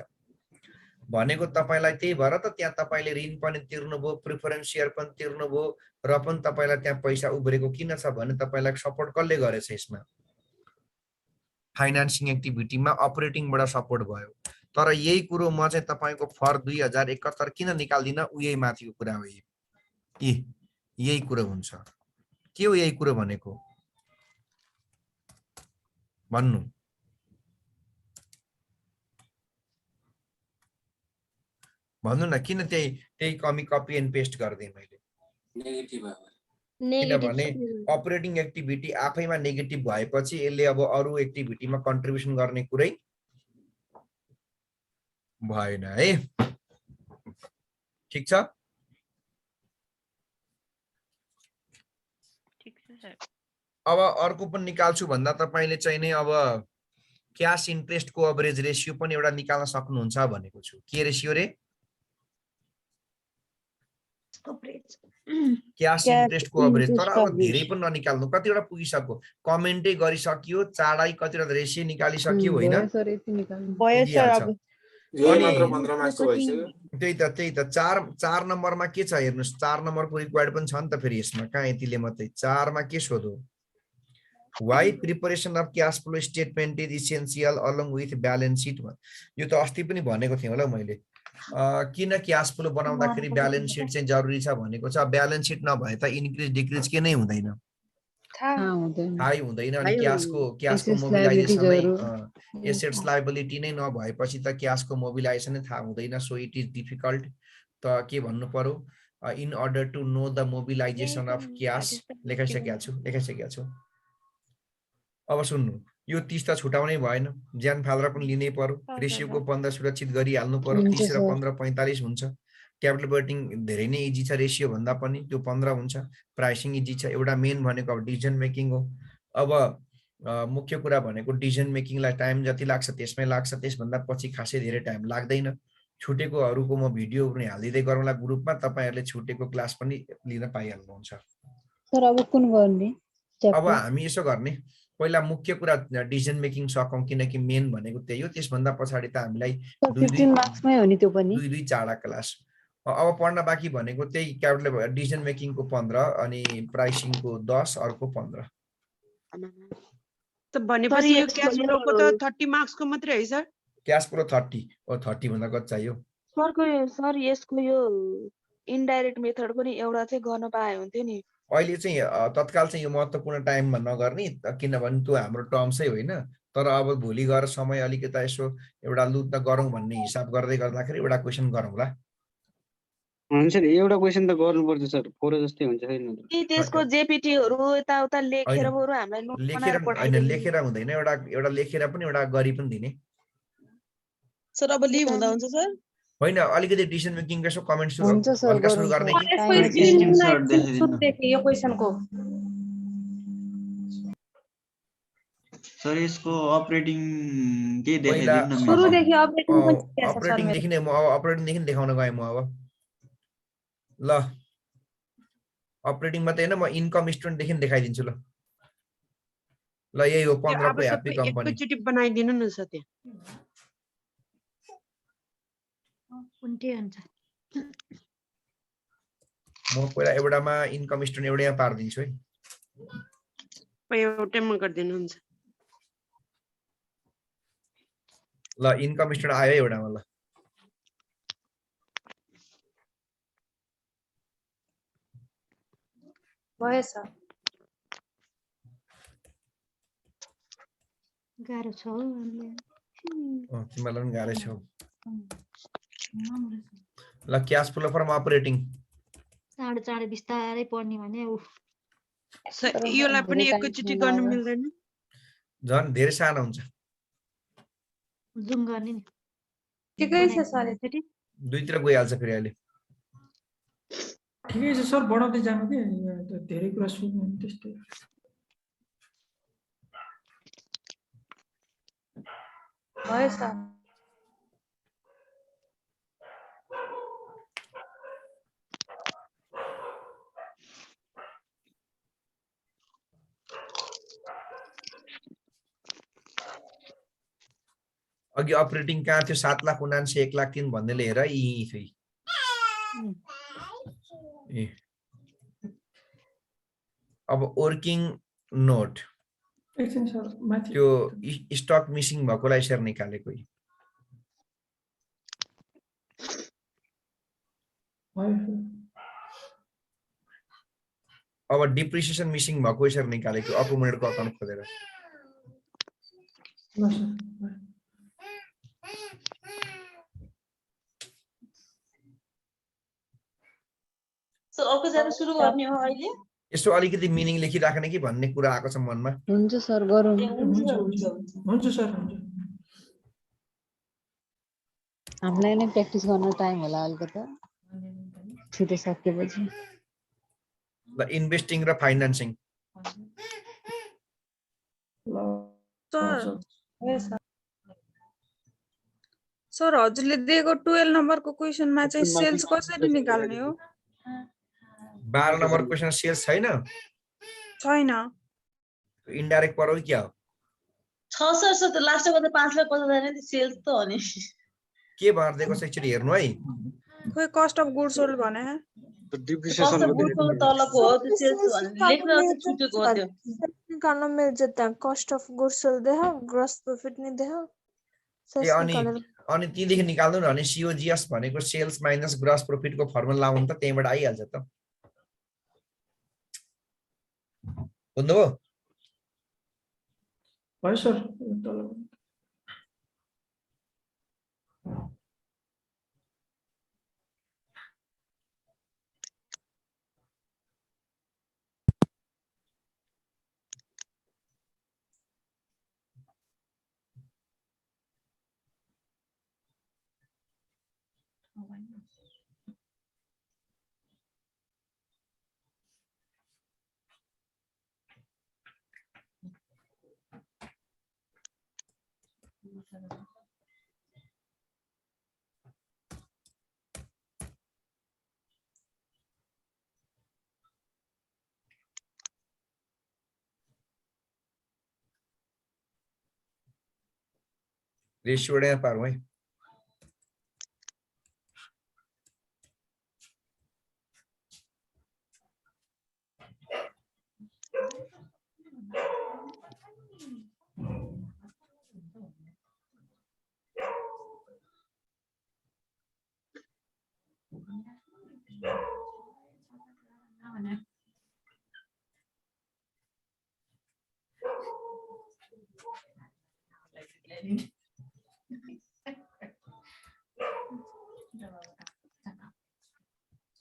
भनेको। तपाईलाई त्यही भएर त त्यहाँ तपाईले ऋण पनि तिर्नुभयो, प्रिफरेन्स शेयर पनि तिर्नुभयो र पनि तपाईलाई त्यहाँ पैसा उब्रेको किन छ भने तपाईलाई सपोर्ट कसले गरेछ? यसमा फाइनान्सिङ एक्टिभिटीमा अपरेटिङबाट सपोर्ट भयो। तर यही कुरो म चाहिँ तपाईको फर 2071 किन निकाल्दिन? उही माथिको कुरा हो। यही कुरो हुन्छ। के हो यही कुरो भनेको भन्नु? भन्नु न किन त्यही कपी एन्ड पेस्ट गर्दै मैले? किनभने अपरेटिङ एक्टिभिटी आफैमा नेगेटिभ भएपछि यसले अब अरु एक्टिभिटीमा कन्ट्रिब्युसन गर्ने कुरै भएन है। ठीक छ? अब अर्को पनि निकाल्छु भन्दा तपाईले चाहिँ नै अब क्याश इन्ट्रेस्टको एभरेज रेशियो पनि एउटा निकाल्न सक्नुहुन्छ भनेको छु। के रेशियो रे? क्याश इन्ट्रेस्टको एभरेज। तर अब धेरै पनि ननिकाल्नु, कतिवटा पुगिसक्यो, कमेन्टै गरिसकियो, चाँडै कतिवटा रेशियो निकालिसकियो होइन? त्यही त 4 नम्बरमा के छ हेर्नुस्। 4 नम्बरको रिक्वायर्ड पनि छ नि त फेरि यसमा। कहाँ यतिले मात्रै 4 मा के सोधो? Why preparation of cash flow statement is essential along with balance sheet? यो त अस्ति पनि भनेको थिएँ होला मैले। किन क्याश फ्लो बनाउँदाखेरि ब्यालेन्स सिट चाहिँ जरुरी छ भनेको छ। ब्यालेन्स सिट नभए त इन्क्रिज डिक्रिज के नै हुँदैन, थाहै हुँदैन। अनि क्याशको मोबिलाइजेसनै एसेट्स लायबिलिटी नै नभएपछि त क्याशको मोबिलाइजेसन नै थाहा हुँदैन। So it is difficult. त के भन्नु पर्यो? In order to know the mobilization of cash लेखाइसकेको छु। अब सुन्नु, यो 30 त छुटाउनै भएन, ज्यान फाल्रा पनि लिनै पर्यो, रेसियोको 15 सुरक्षित गरिहाल्नु पर्यो, 30 र 15 45 हुन्छ। क्यापिटल बजेटिङ धेरै नै इजी छ रेसियो भन्दा पनि, त्यो 15 हुन्छ। प्राइसिङ इजी छ। एउटा मेन भनेको अब डिसिजन मेकिङ हो। अब मुख्य कुरा भनेको डिसिजन मेकिङलाई टाइम जति लाग्छ त्यसमै लाग्छ, त्यसभन्दा पछि खासै धेरै टाइम लाग्दैन। छुटेकोहरूको म भिडियो पनि हालिदिँदै गरौँला ग्रुपमा, तपाईँहरूले छुटेको क्लास पनि लिन पाइहाल्नुहुन्छ। सर अब कुन गर्ने अब हामी यसो गर्ने, पहिला मुख्य कुरा डिसिजन मेकिङ सकौँ, किनकि मेन भनेको त्यही हो। त्यसभन्दा पछाडि त हामीलाई 15 मार्क्समै हो नि त्यो पनि। दुई चारवटा क्लास अब पढ्न बाँकी भनेको त्यही क्यापिटल डिसिजन मेकिङको 15 अनि प्राइसिङको 10, अर्को 15। त भनेपछि यो क्याश फ्लोको त 30 मार्क्सको मात्रै है सर? क्याश फ्लो 30 ओ 30 भन्दा कति चाहियो? सर यसको यो इन्डाइरेक्ट मेथड पनि एउटा चाहिँ गर्न पाए हुन्थ्यो नि। अहिले चाहिँ तत्काल चाहिँ यो महत्त्वपूर्ण टाइममा नगर्ने, किनभने त्यो हाम्रो टर्म्सै होइन। तर अब भोलि गएर समय अलिकति यसो एउटा लु त गरौँ भन्ने हिसाब गर्दै गर्दाखेरि एउटा क्वेसन गरौँला। हुन्छ नि, एउटा क्वेसन त गर्नुपर्छ सर, फोरो जस्तै हुन्छ हैन त। त्यसको जेपीटीहरु यताउता लेखेर बरु हामीलाई नोट लेखेर बनाएर हैन, पठाइदिनु। लेखेर हुँदैन, एउटा लेखेर पनि एउटा गरी पनि दिने। सर अब लिभ हुँदा हुन्छ सर? होइन, अलिकति डिसिजन मेकिङ यसो कमेन्ट सुरु हुन्छ सर, हल्का सुरु गर्ने कि यो क्वेशनको सर यसको अपरेटिङ के पहिला देखाइदिनु न। सुरुदेखि अपडेटिङ पनि छ सर अपरेटिङ मेरो। देखि नै म अब अपरेटिङ देखि देखाउन गएँ म अब। ल अपरेटिङ मात्रै हैन, म इन्कम स्टेटमेन्ट देखि देखाइदिन्छु। ल यही हो 15 को ह्यापी कम्पनी। एकैचोटी बनाइदिनु न सर त्यहाँ। कुन्टे हुन्छ म पहिला एउटामा इन्कम स्टेटमेन्ट एउटैमा पारिदिन्छु है। एउटैमा गरिदिनु हुन्छ। ल इन्कम स्टेटमेन्ट आयो एउटामा। ल भयो सर। गाह्रो छ हौ तिमीलाई पनि गाह्रै छ। ल क्याश फ्लो फ्रम अपरेटिङ चाँडो चाँडो बिस्तारै पढ्ने भने सर योलाई पनि एकैचोटी गर्नु मिल्दैन? झन् धेरै सानो हुन्छ। जुम गर्ने नि। ठिकै छ सर। दुईतिर गइहाल्छ फेरि अहिले। ठिकै छ सर, बढाउँदै जानु कि धेरै कुरा सुन्नु त्यस्तै। भयो सर। अघि अपरेटिङ कहाँ थियो? 7,79,103 भन्नेले हेर यी थियो। अब वर्किङ नोट एकछिन सर माथि त्यो स्टक मिसिङ भएकोलाई यसरी निकालेको। अब डिप्रिसिएसन मिसिङ भएको यसरी निकालेको अकुमुलेटरको अकाउन्ट खोलेर। सर अर्को जान सुरु गर्ने हो अहिले? यसो अलिकति मिनिङ लेखिराख्ने कि भन्ने कुरा आएको छ मनमा। हुन्छ सर, गरौँ। हुन्छ सर, हुन्छ। हामीलाई नै प्र्याक्टिस गर्न टाइम होला अलिकति छिटो सकेपछि। ल इन्भेस्टिङ र फाइनान्सिङ। सर हजुरले दिएको 12 नम्बरको क्वेशनमा चाहिँ सेल्स कसरी निकाल्ने हो? 12 नम्बर क्वेशन सेल्स छैन? छैन। इन्डाइरेक्ट परो क्या हो? छ सर, सर लास्टमा त 5 लाख 50 हजार नि सेल्स त हो नि। के भएर दिएको छ एकचोटि हेर्नु है। खोइ कस्ट अफ गुड्स सोल्ड भने। कस्ट अफ गुड्स सोल्ड तलको हो त्यो सेल्स भने लेख्न चाहिँ छुटेको हो त्यो। निकाल्न मिल्छ त्यहाँ कस्ट अफ गुड्स सोल्ड देखा, ग्रस प्रॉफिट नि देखा। अनि तीदेखि निकाल्नु न। अनि सीओजीएस भनेको सेल्स माइनस ग्रस प्रॉफिटको फर्मुला लाउनु त त्यहीबाट आइहाल्छ त। बुझ्नुभयो? भयो सर। रेशियो यहाँ पारौँ है।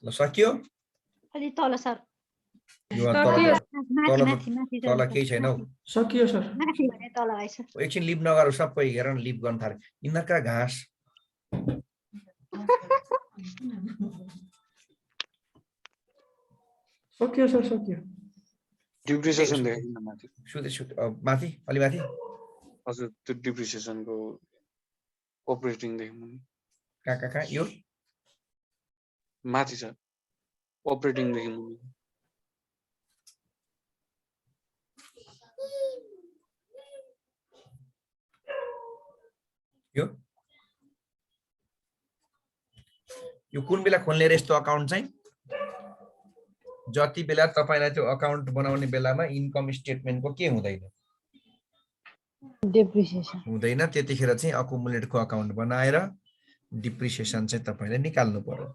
ल सक्यो? अलि तल सर। यो सकियो। तल तल केही छैन हौ। सकियो सर। माथि भने तल आइछ। एकछिन लिभ नगर सबै हेर न लिभ गर्न थाले। यिनीहरुका घाँस सकियो सर सकियो। डिप्रिसिएसन देखाइदिनु न माथि। माथि अलि माथि हजुर त्यो डिप्रिसिएसनको अपरेटिङ देख्नु नि। कहाँ यो माथि छ अपरेटिङ देख्नु नि। यो कुन बेला खोल्ने रे यस्तो अकाउन्ट चाहिँ? जति बेला तपाईलाई त्यो अकाउन्ट बनाउने बेलामा इन्कम स्टेटमेन्टको के हुँदैन? डेप्रिसिएसन हुँदैन। त्यतिखेर चाहिँ अकुमुलेटको अकाउन्ट बनाएर डिप्रिसिएसन चाहिँ तपाईले निकाल्नु पर्यो।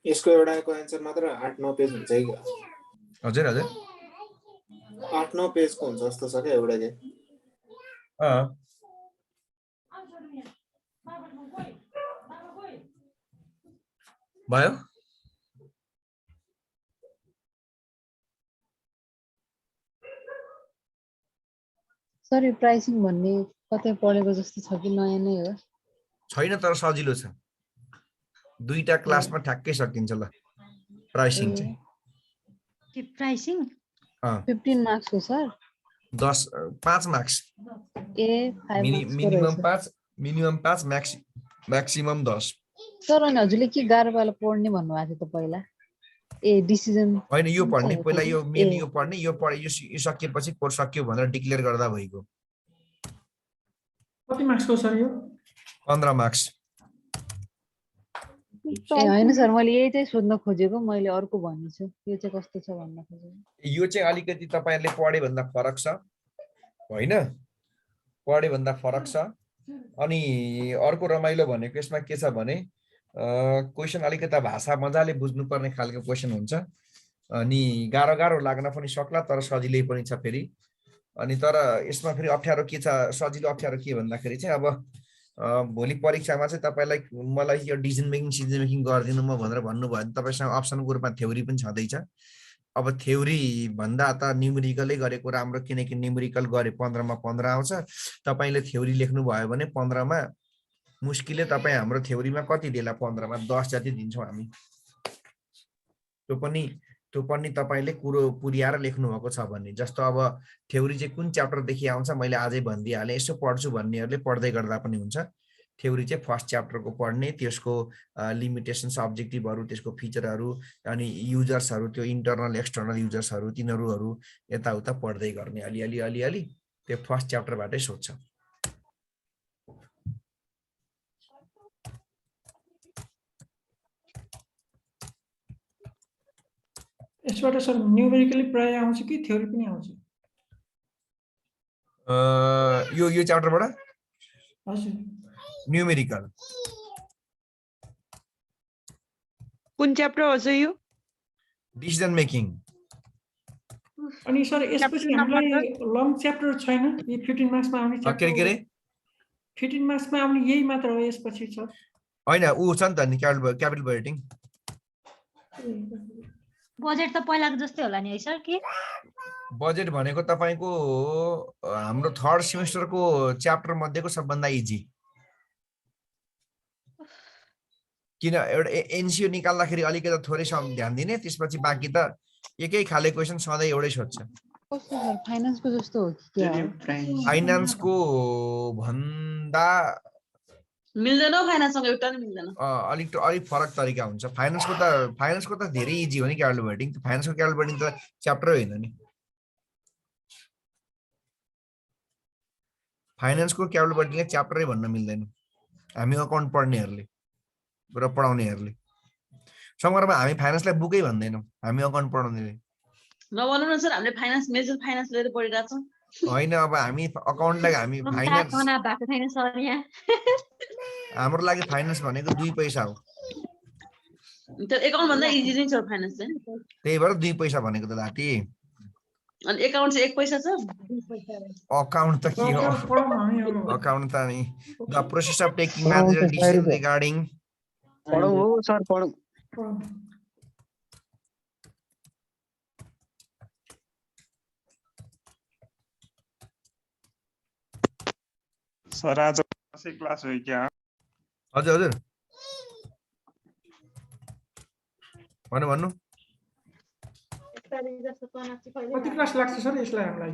यसको एउटाको आन्सर मात्र 8-9 पेज हुन्छ है। हजुर हजुर 8-9 पेजको हुन्छ जस्तो छ क्या एउटा के। भयो। सर यो प्राइसिङ भन्ने कतै पढेको जस्तो छ कि नयाँ नै हो? छैन तर सजिलो छ। दुईटा क्लासमा ठ्याक्कै सकिन्छ ल प्राइसिङ चाहिँ। के प्राइसिङ? 15 मार्क्स हो सर? 5 मार्क्स। ए 5 मार्क्स मिनिमम 5 म्याक्सिमम 10। सर अनि हजुरले के गाह्रो वाला पढ्ने भन्नुभएको थियो त पहिला? ए डिसिजन हैन यो पढ्ने पहिला यो मेन यो पढ्ने यो सकिएपछि कोर्स सक्यो भनेर डिक्लेयर गर्दा भइगयो। कति मार्क्सको सर यो? 15 मार्क्स। ए हैन सर मैले यही चाहिँ सोध्न खोजेको, मैले अर्को भन्छु यो चाहिँ कस्तो छ भन्न खोजेको। यो चाहिँ अलिकति तपाईहरुले पढे भन्दा फरक छ हैन? पढे भन्दा फरक छ। अनि अर्को रमाइलो भनेको यसमा के छ भने क्वेशन अलिकति भाषा मजाले बुझ्नु पर्ने खालको क्वेशन हुन्छ। अनि गाह्रो लाग्न पनि सक्ला तर सजिलै पनि छ फेरि। अनि तर यसमा फेरि अप्ठ्यारो के छ, सजिलो अप्ठ्यारो के भन्दाखेरि चाहिँ अब भोलि परीक्षामा चाहिँ तपाईलाई मलाई यो डिसिजन मेकिङ गर्दिनु म भनेर भन्नुभयो भने तपाईसँग अप्सनको रूपमा थ्योरी पनि छँदैछ। अब थ्योरी भन्दा त न्युमेरिकलै गरेको राम्रो, किनकि न्युमेरिकल गरे 15 मा 15 आउँछ। तपाईले थ्योरी लेख्नु भयो भने 15 मा मुस्किलले तपाई हाम्रो थ्योरीमा कति देला? 15 मा 10 जति दिन्छौं हामी। त्यो पनि तपाईले कुरो पुर्याएर लेख्नु भएको छ भने। जस्तो अब थ्योरी चाहिँ कुन च्याप्टर देखि आउँछ मैले आजै भनिदिहालेँ। यसो पढ्छु भन्नेहरुले पढ्दै गर्दा पनि हुन्छ। थ्योरी चाहिँ फर्स्ट च्याप्टरको पढ्ने, त्यसको लिमिटेशन्स, अब्जेक्टिभहरु, त्यसको फिचरहरु, अनि युजर्सहरु, त्यो इन्टरनल एक्सटर्नल युजर्सहरु तिनीहरुहरु यताउता पढ्दै गर्ने अलि त्यो फर्स्ट च्याप्टरबाटै सोध्छ। यसबाट सर न्युमेरिकली प्राय आउँछ कि थ्योरी पनि आउँछ? यो च्याप्टरबाट हजुर न्युमेरिकल। कुन च्याप्टर हो चाहिँ यो? Decision making. अनि सर यसपछि हामीलाई लङ च्याप्टर छैन? यो 15 मार्क्समा आउने च्याप्टर के रे 15 मार्क्समा आउने यही मात्र हो यसपछि छ? हैन उ छ नि त नि क्यापिटल बजेटिङ। बजेट त पहिलाको जस्तै होला नि है सर कि बजेट भनेको तपाईको हाम्रो थर्ड सेमेस्टरको च्याप्टर मध्येको सबभन्दा इजी। किन एउटा एनसिओ निकाल्दाखेरि अलिकति थोरै ध्यान दिने, त्यसपछि बाँकी त एकै खाले क्वेसन सधैँ एउटै सोध्छ। कस्तो सर फाइनान्सको जस्तो हो कि क्या हो? फाइनान्सको भन्दा मिल्दैन फाइनान्ससँग एउटा नि मिल्दैन। अलिक फरक तरिका हुन्छ। फाइनान्सको त धेरै इजी हो नि क्यालकुलेटिङ। फाइनान्सको क्यालकुलेटिङ त च्याप्टरै होइन नि। फाइनान्सको क्यालकुलेटिङले च्याप्टरै भन्न मिल्दैन हामी अकाउन्ट पढ्नेहरूले र पढाउनेहरूले। समग्रमा हामी फाइनान्सलाई बुकै भन्दैनौँ, हामी अकाउन्ट पढाउनेले। नभनौँ न सर, हामीले फाइनान्स मेजर फाइनान्स लिएर पढिरहेको छौँ। होइन, अब हामी अकाउन्टलाई हामी फाइनान्स भएको छैन सर यहाँ। हाम्रो लागि फाइनान्स भनेको 2 पैसा हो। एकाउन्ट भन्दा इजी नै छ फाइनान्स चाहिँ। त्यही भएर 2 पैसा भनेको त लाटी। अनि एकाउन्ट चाहिँ 1 पैसा छ। अकाउन्ट त के हो? अकाउन्ट त नि the process of taking manager decision regarding पढौँ हो सर, पढौँ। सर आज क्लास हो क्या? हजुर हजुर भन्नु। कति क्लास लाग्छ सर यसलाई हामीलाई?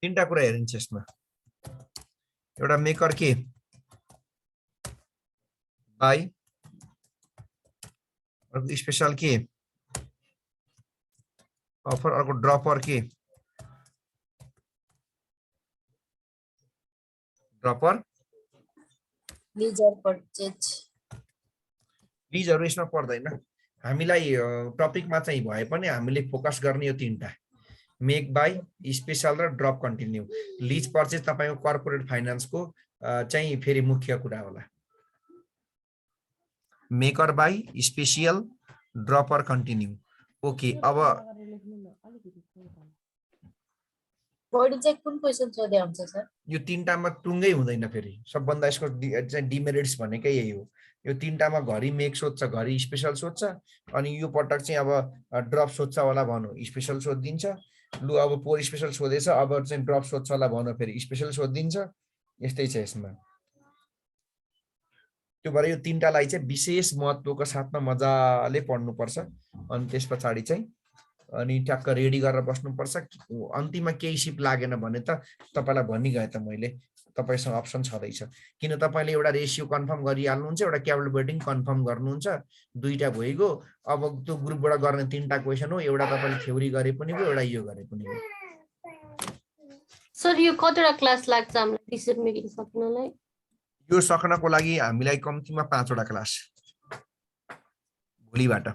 तीनटा कुरा हेरिन्छ यसमा। एउटा मेकर के बाई, अर्को स्पेशल के अफर, अर्को ड्रपर के ड्रपर, लीजर परचेज। लीजहरू यसमा पर्दैन। हामीलाई टपिकमा चाहिँ भए पनि हामीले फोकस गर्ने यो तीनटा, मेक बाई, स्पेशल र ड्रप कन्टिन्यू। लीज पर्चेज तपाईको कर्पोरेट फाइनान्सको चाहिँ फेरि मुख्य कुरा होला। Maker buy, special, dropper, continue. Okay, अब बडी चाहिँ कुन क्वेशन सोधे हुन्छ सर? यो तीनटामा टुङ्गै हुँदैन। फेरि सबभन्दा यसको चाहिँ डिमेरिट्स भनेकै यही हो। यो तीनटामा घरि मेक सोध्छ, घरि स्पेशल सोध्छ, अनि यो पटक चाहिँ अब ड्रप सोध्छ होला भनौँ, स्पेशल सोधिदिन्छ। लु अब पोर स्पेशल सोधेछ, अब चाहिँ ड्रप सोध्छ होला भनौँ, फेरि स्पेशल सोधिदिन्छ। यस्तै छ यसमा। त्यो भएर यो तीनटालाई चाहिँ विशेष महत्त्वको साथमा मजाले पढ्नुपर्छ। अनि त्यस पछाडि चाहिँ अनि ट्याक्क रेडी गरेर बस्नुपर्छ। अन्तिममा केही सिप लागेन भने त तपाईँलाई भनिगएँ त मैले, तपाईँसँग अप्सन छँदैछ। किन तपाईँले एउटा रेसियो कन्फर्म गरिहाल्नुहुन्छ, एउटा क्यालकुलेटिङ कन्फर्म गर्नुहुन्छ, दुईटा भइगयो। अब त्यो ग्रुपबाट गर्ने तीनटा क्वेसन हो, एउटा तपाईँले थ्योरी गरे पनि भयो, एउटा यो गरे पनि भयो। सर यो कतिवटा क्लास लाग्छ हामीलाई डिसिजन मेकिङ सक्नलाई? यो सक्नको लागि हामीलाई कम्तीमा 5 वटा क्लास भोलिबाट।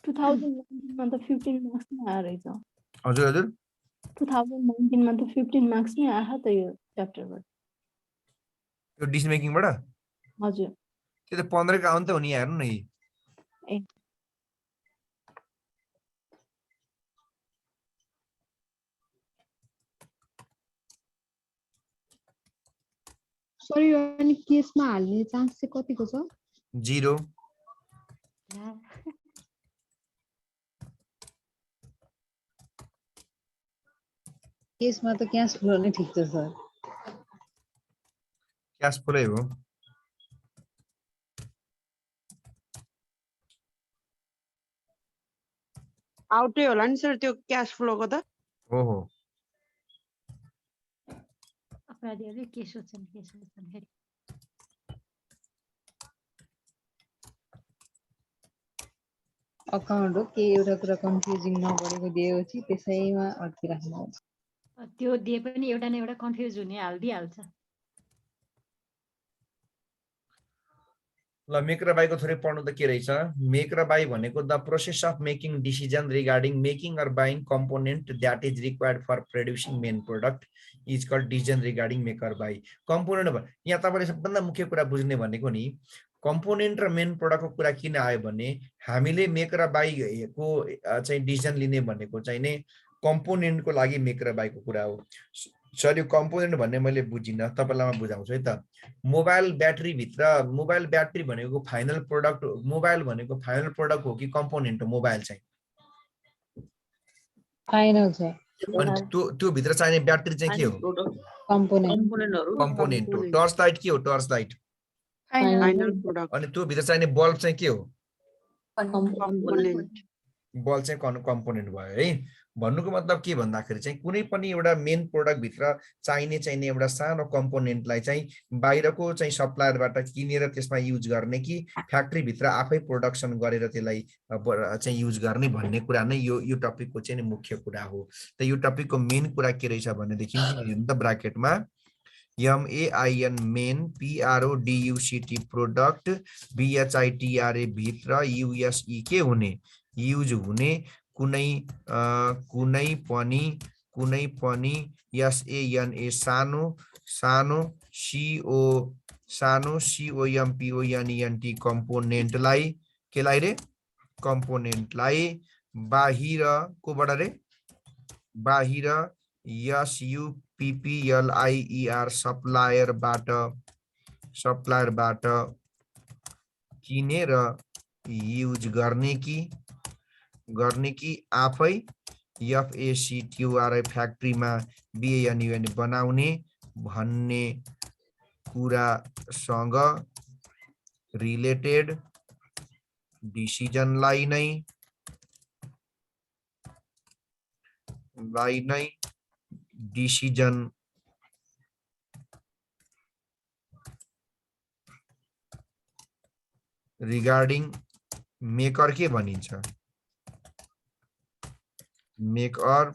2019 मा त 15 मार्क्स नै आयो रहेछ। हजुर हजुर 2019 मा त 15 मार्क्स नै आयो त यो च्याप्टरबाट। यो डिसिजन मेकिङबाट? हजुर। त्यो त 15 का अन्त हो नि, हेर्नु न। ए सर यो अनि केसमा हाल्ने चान्स चाहिँ कतिको छ? 0। केसमा त क्याश फ्लो नै ठिक छ सर। क्याश फ्लो हो। आउटै होला नि सर त्यो क्याश फ्लोको त। ओहो अपराधीहरूले के सोच्छन् फेरि। अकाउन्ट हो के एउटा कुरा कन्फ्युजिङ नपरेको दिएपछि त्यसैमा अड्किराख्नुहुन्छ। त्यो दिए पनि एउटा न एउटा कन्फ्युज हुने हाल्दिहाल्छ। ल मेक र बाईको थोरै पढ्नु त के रहेछ? मेक र बाई भनेको the process of making decision regarding making or buying component that is required for producing main product is called decision regarding make or buy. Component यहाँ तपाईँले सबभन्दा मुख्य कुरा बुझ्ने भनेको नि कम्पोनेन्ट र मेन प्रोडक्टको कुरा किन आयो भने हामीले मेक र बाईको चाहिँ डिसिजन लिने भनेको चाहिँ नै कम्पोनेन्टको लागि मेक र बाईको कुरा हो। सर यो कम्पोनेन्ट भन्ने मैले बुझिनँ, तपाईँलाई म बुझाउँछु है त। मोबाइल ब्याट्री भनेको फाइनल प्रोडक्ट, मोबाइल भनेको फाइनल प्रोडक्ट हो कि कम्पोनेन्ट हो? मोबाइल चाहिँ फाइनल छ। अनि त्यो भित्र चाहिने ब्याट्री चाहिँ के हो? कम्पोनेन्ट हो। टर्च लाइट के हो? Torch light final product. अनि त्यो भित्र चाहिने बल्ब चाहिँ के हो? कम्पोनेन्ट। बल्ब चाहिँ कम्पोनेन्ट भयो है। भन्नुको मतलब के भन्दाखेरि चाहिँ कुनै पनि एउटा मेन प्रोडक्ट भित्र चाहिने एउटा सानो कम्पोनेन्टलाई चाहिँ बाहिरको चाहिँ सप्लायरबाट किनेर त्यसमा युज गर्ने कि फ्याक्ट्री भित्र आफै प्रोडक्सन गरेर त्यसलाई चाहिँ युज गर्ने भन्ने कुरा नै यो टपिकको चाहिँ मुख्य कुरा हो। त यो टपिकको मेन कुरा के रहेछ भनेदेखि त ब्राकेटमा MAIN main PRODUCT product BHITRA भित्र USE के हुने? युज हुने कुनै पनि SANA सानो COMPONENT कम्पोनेन्टलाई केलाई रे? कम्पोनेन्टलाई बाहिर कोबाट रे? बाहिर SUPPLIER सप्लायरबाट किनेर युज गर्ने कि आफै FACTORI फ्याक्ट्रीमा BANUN बनाउने भन्ने कुरासँग रिलेटेड डिसिजनलाई नै डिसिजन रिगार्डिङ मेकर के भनिन्छ? मेक अर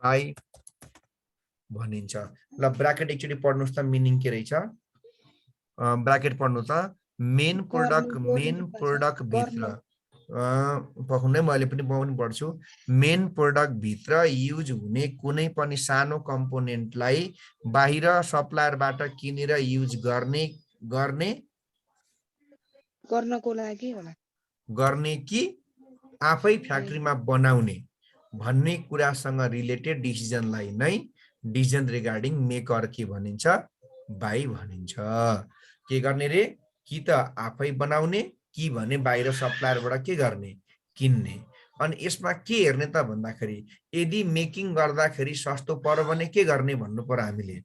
बाई भनिन्छ। ल ब्राकेट एकचोटि पढ्नुस् त मिनिङ के रहेछ? ब्राकेट पढ्नु त। मेन प्रोडक्ट भित्र पढ्नै मैले पनि पढ्छु। मेन प्रोडक्ट भित्र युज हुने कुनै पनि सानो कम्पोनेन्टलाई बाहिर सप्लायरबाट किनेर युज गर्नको लागि होला, गर्ने कि आफै फ्याक्ट्रीमा बनाउने भन्ने कुरासँग रिलेटेड डिसिजनलाई नै डिसिजन रिगार्डिङ मेकर के भनिन्छ? बाई भनिन्छ। के गर्ने रे? कि त आफै बनाउने कि भने बाहिर सप्लायरबाट के गर्ने? किन्ने। अनि यसमा के हेर्ने त भन्दाखेरि यदि मेकिङ गर्दाखेरि सस्तो पर्यो भने के गर्ने भन्नु पर्यो? हामीले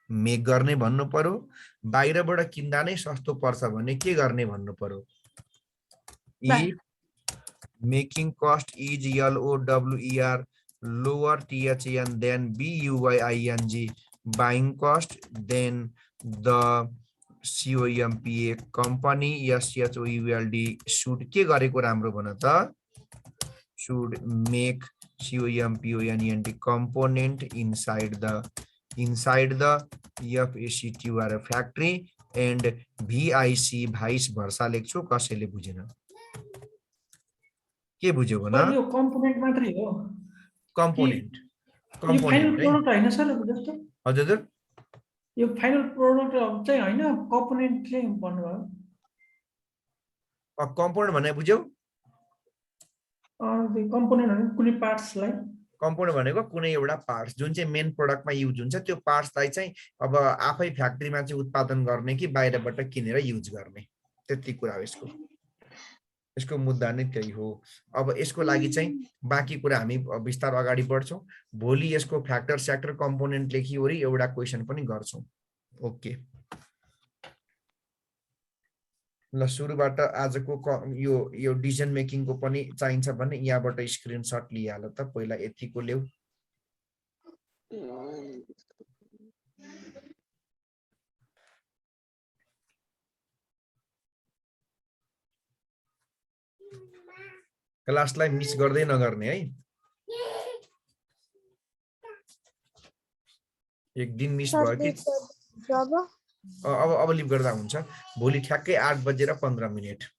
मेक गर्ने भन्नु पर्यो। बाहिरबाट किन्दा नै सस्तो पर्छ भने के गर्ने भन्नु पर्यो? Making cost is LOWER lower THN than BUYING buying cost then the COMPA company SHOULD should के गरेको राम्रो भन त? should make COMPONENT component inside the FACTORI factory and VIC vice versa लेख्छु। कसैले बुझेन? के बुझ्यो भन? यो कम्पोनेन्ट मात्रै हो। कम्पोनेन्ट यो फाइनल प्रोडक्ट हैन सर जस्तो? हजुर यो फाइनल प्रोडक्ट चाहिँ हैन, कम्पोनेन्ट चाहिँ भन्नुभयो। कम्पोनेन्ट भने बुझ्यौ? कम्पोनेन्ट भने कुनै पार्ट्सलाई कम्पाउन्ड भनेको कुनै एउटा पार्ट्स जुन चाहिँ मेन प्रोडक्टमा युज हुन्छ त्यो पार्ट्सलाई चाहिँ अब आफै फ्याक्ट्रीमा चाहिँ उत्पादन गर्ने कि बाहिरबाट किनेर युज गर्ने, त्यति कुरा हो यसको मुद्दा नै त्यही हो। अब यसको लागि चाहिँ बाँकी कुरा हामी विस्तार अगाडि बढ्छौँ। भोलि यसको फैक्टर सेक्टर कम्पोनेन्ट लेखिवरी एउटा क्वेसन पनि गर्छौँ। ओके ल सुरुबाट आजको यो डिसिजन मेकिङको पनि चाहिन्छ भने यहाँबाट स्क्रिनशट लिइहाल त, पहिला यतिको ल्याऊ। क्लासलाई मिस गर्दै नगर्ने है, एक दिन मिस भयो कि अब लिभ गर्दा हुन्छ। भोलि ठ्याक्कै 8:15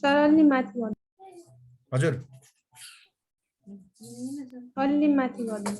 सर अलि माथि गर्नु। हजुर अलि माथि गर्नु।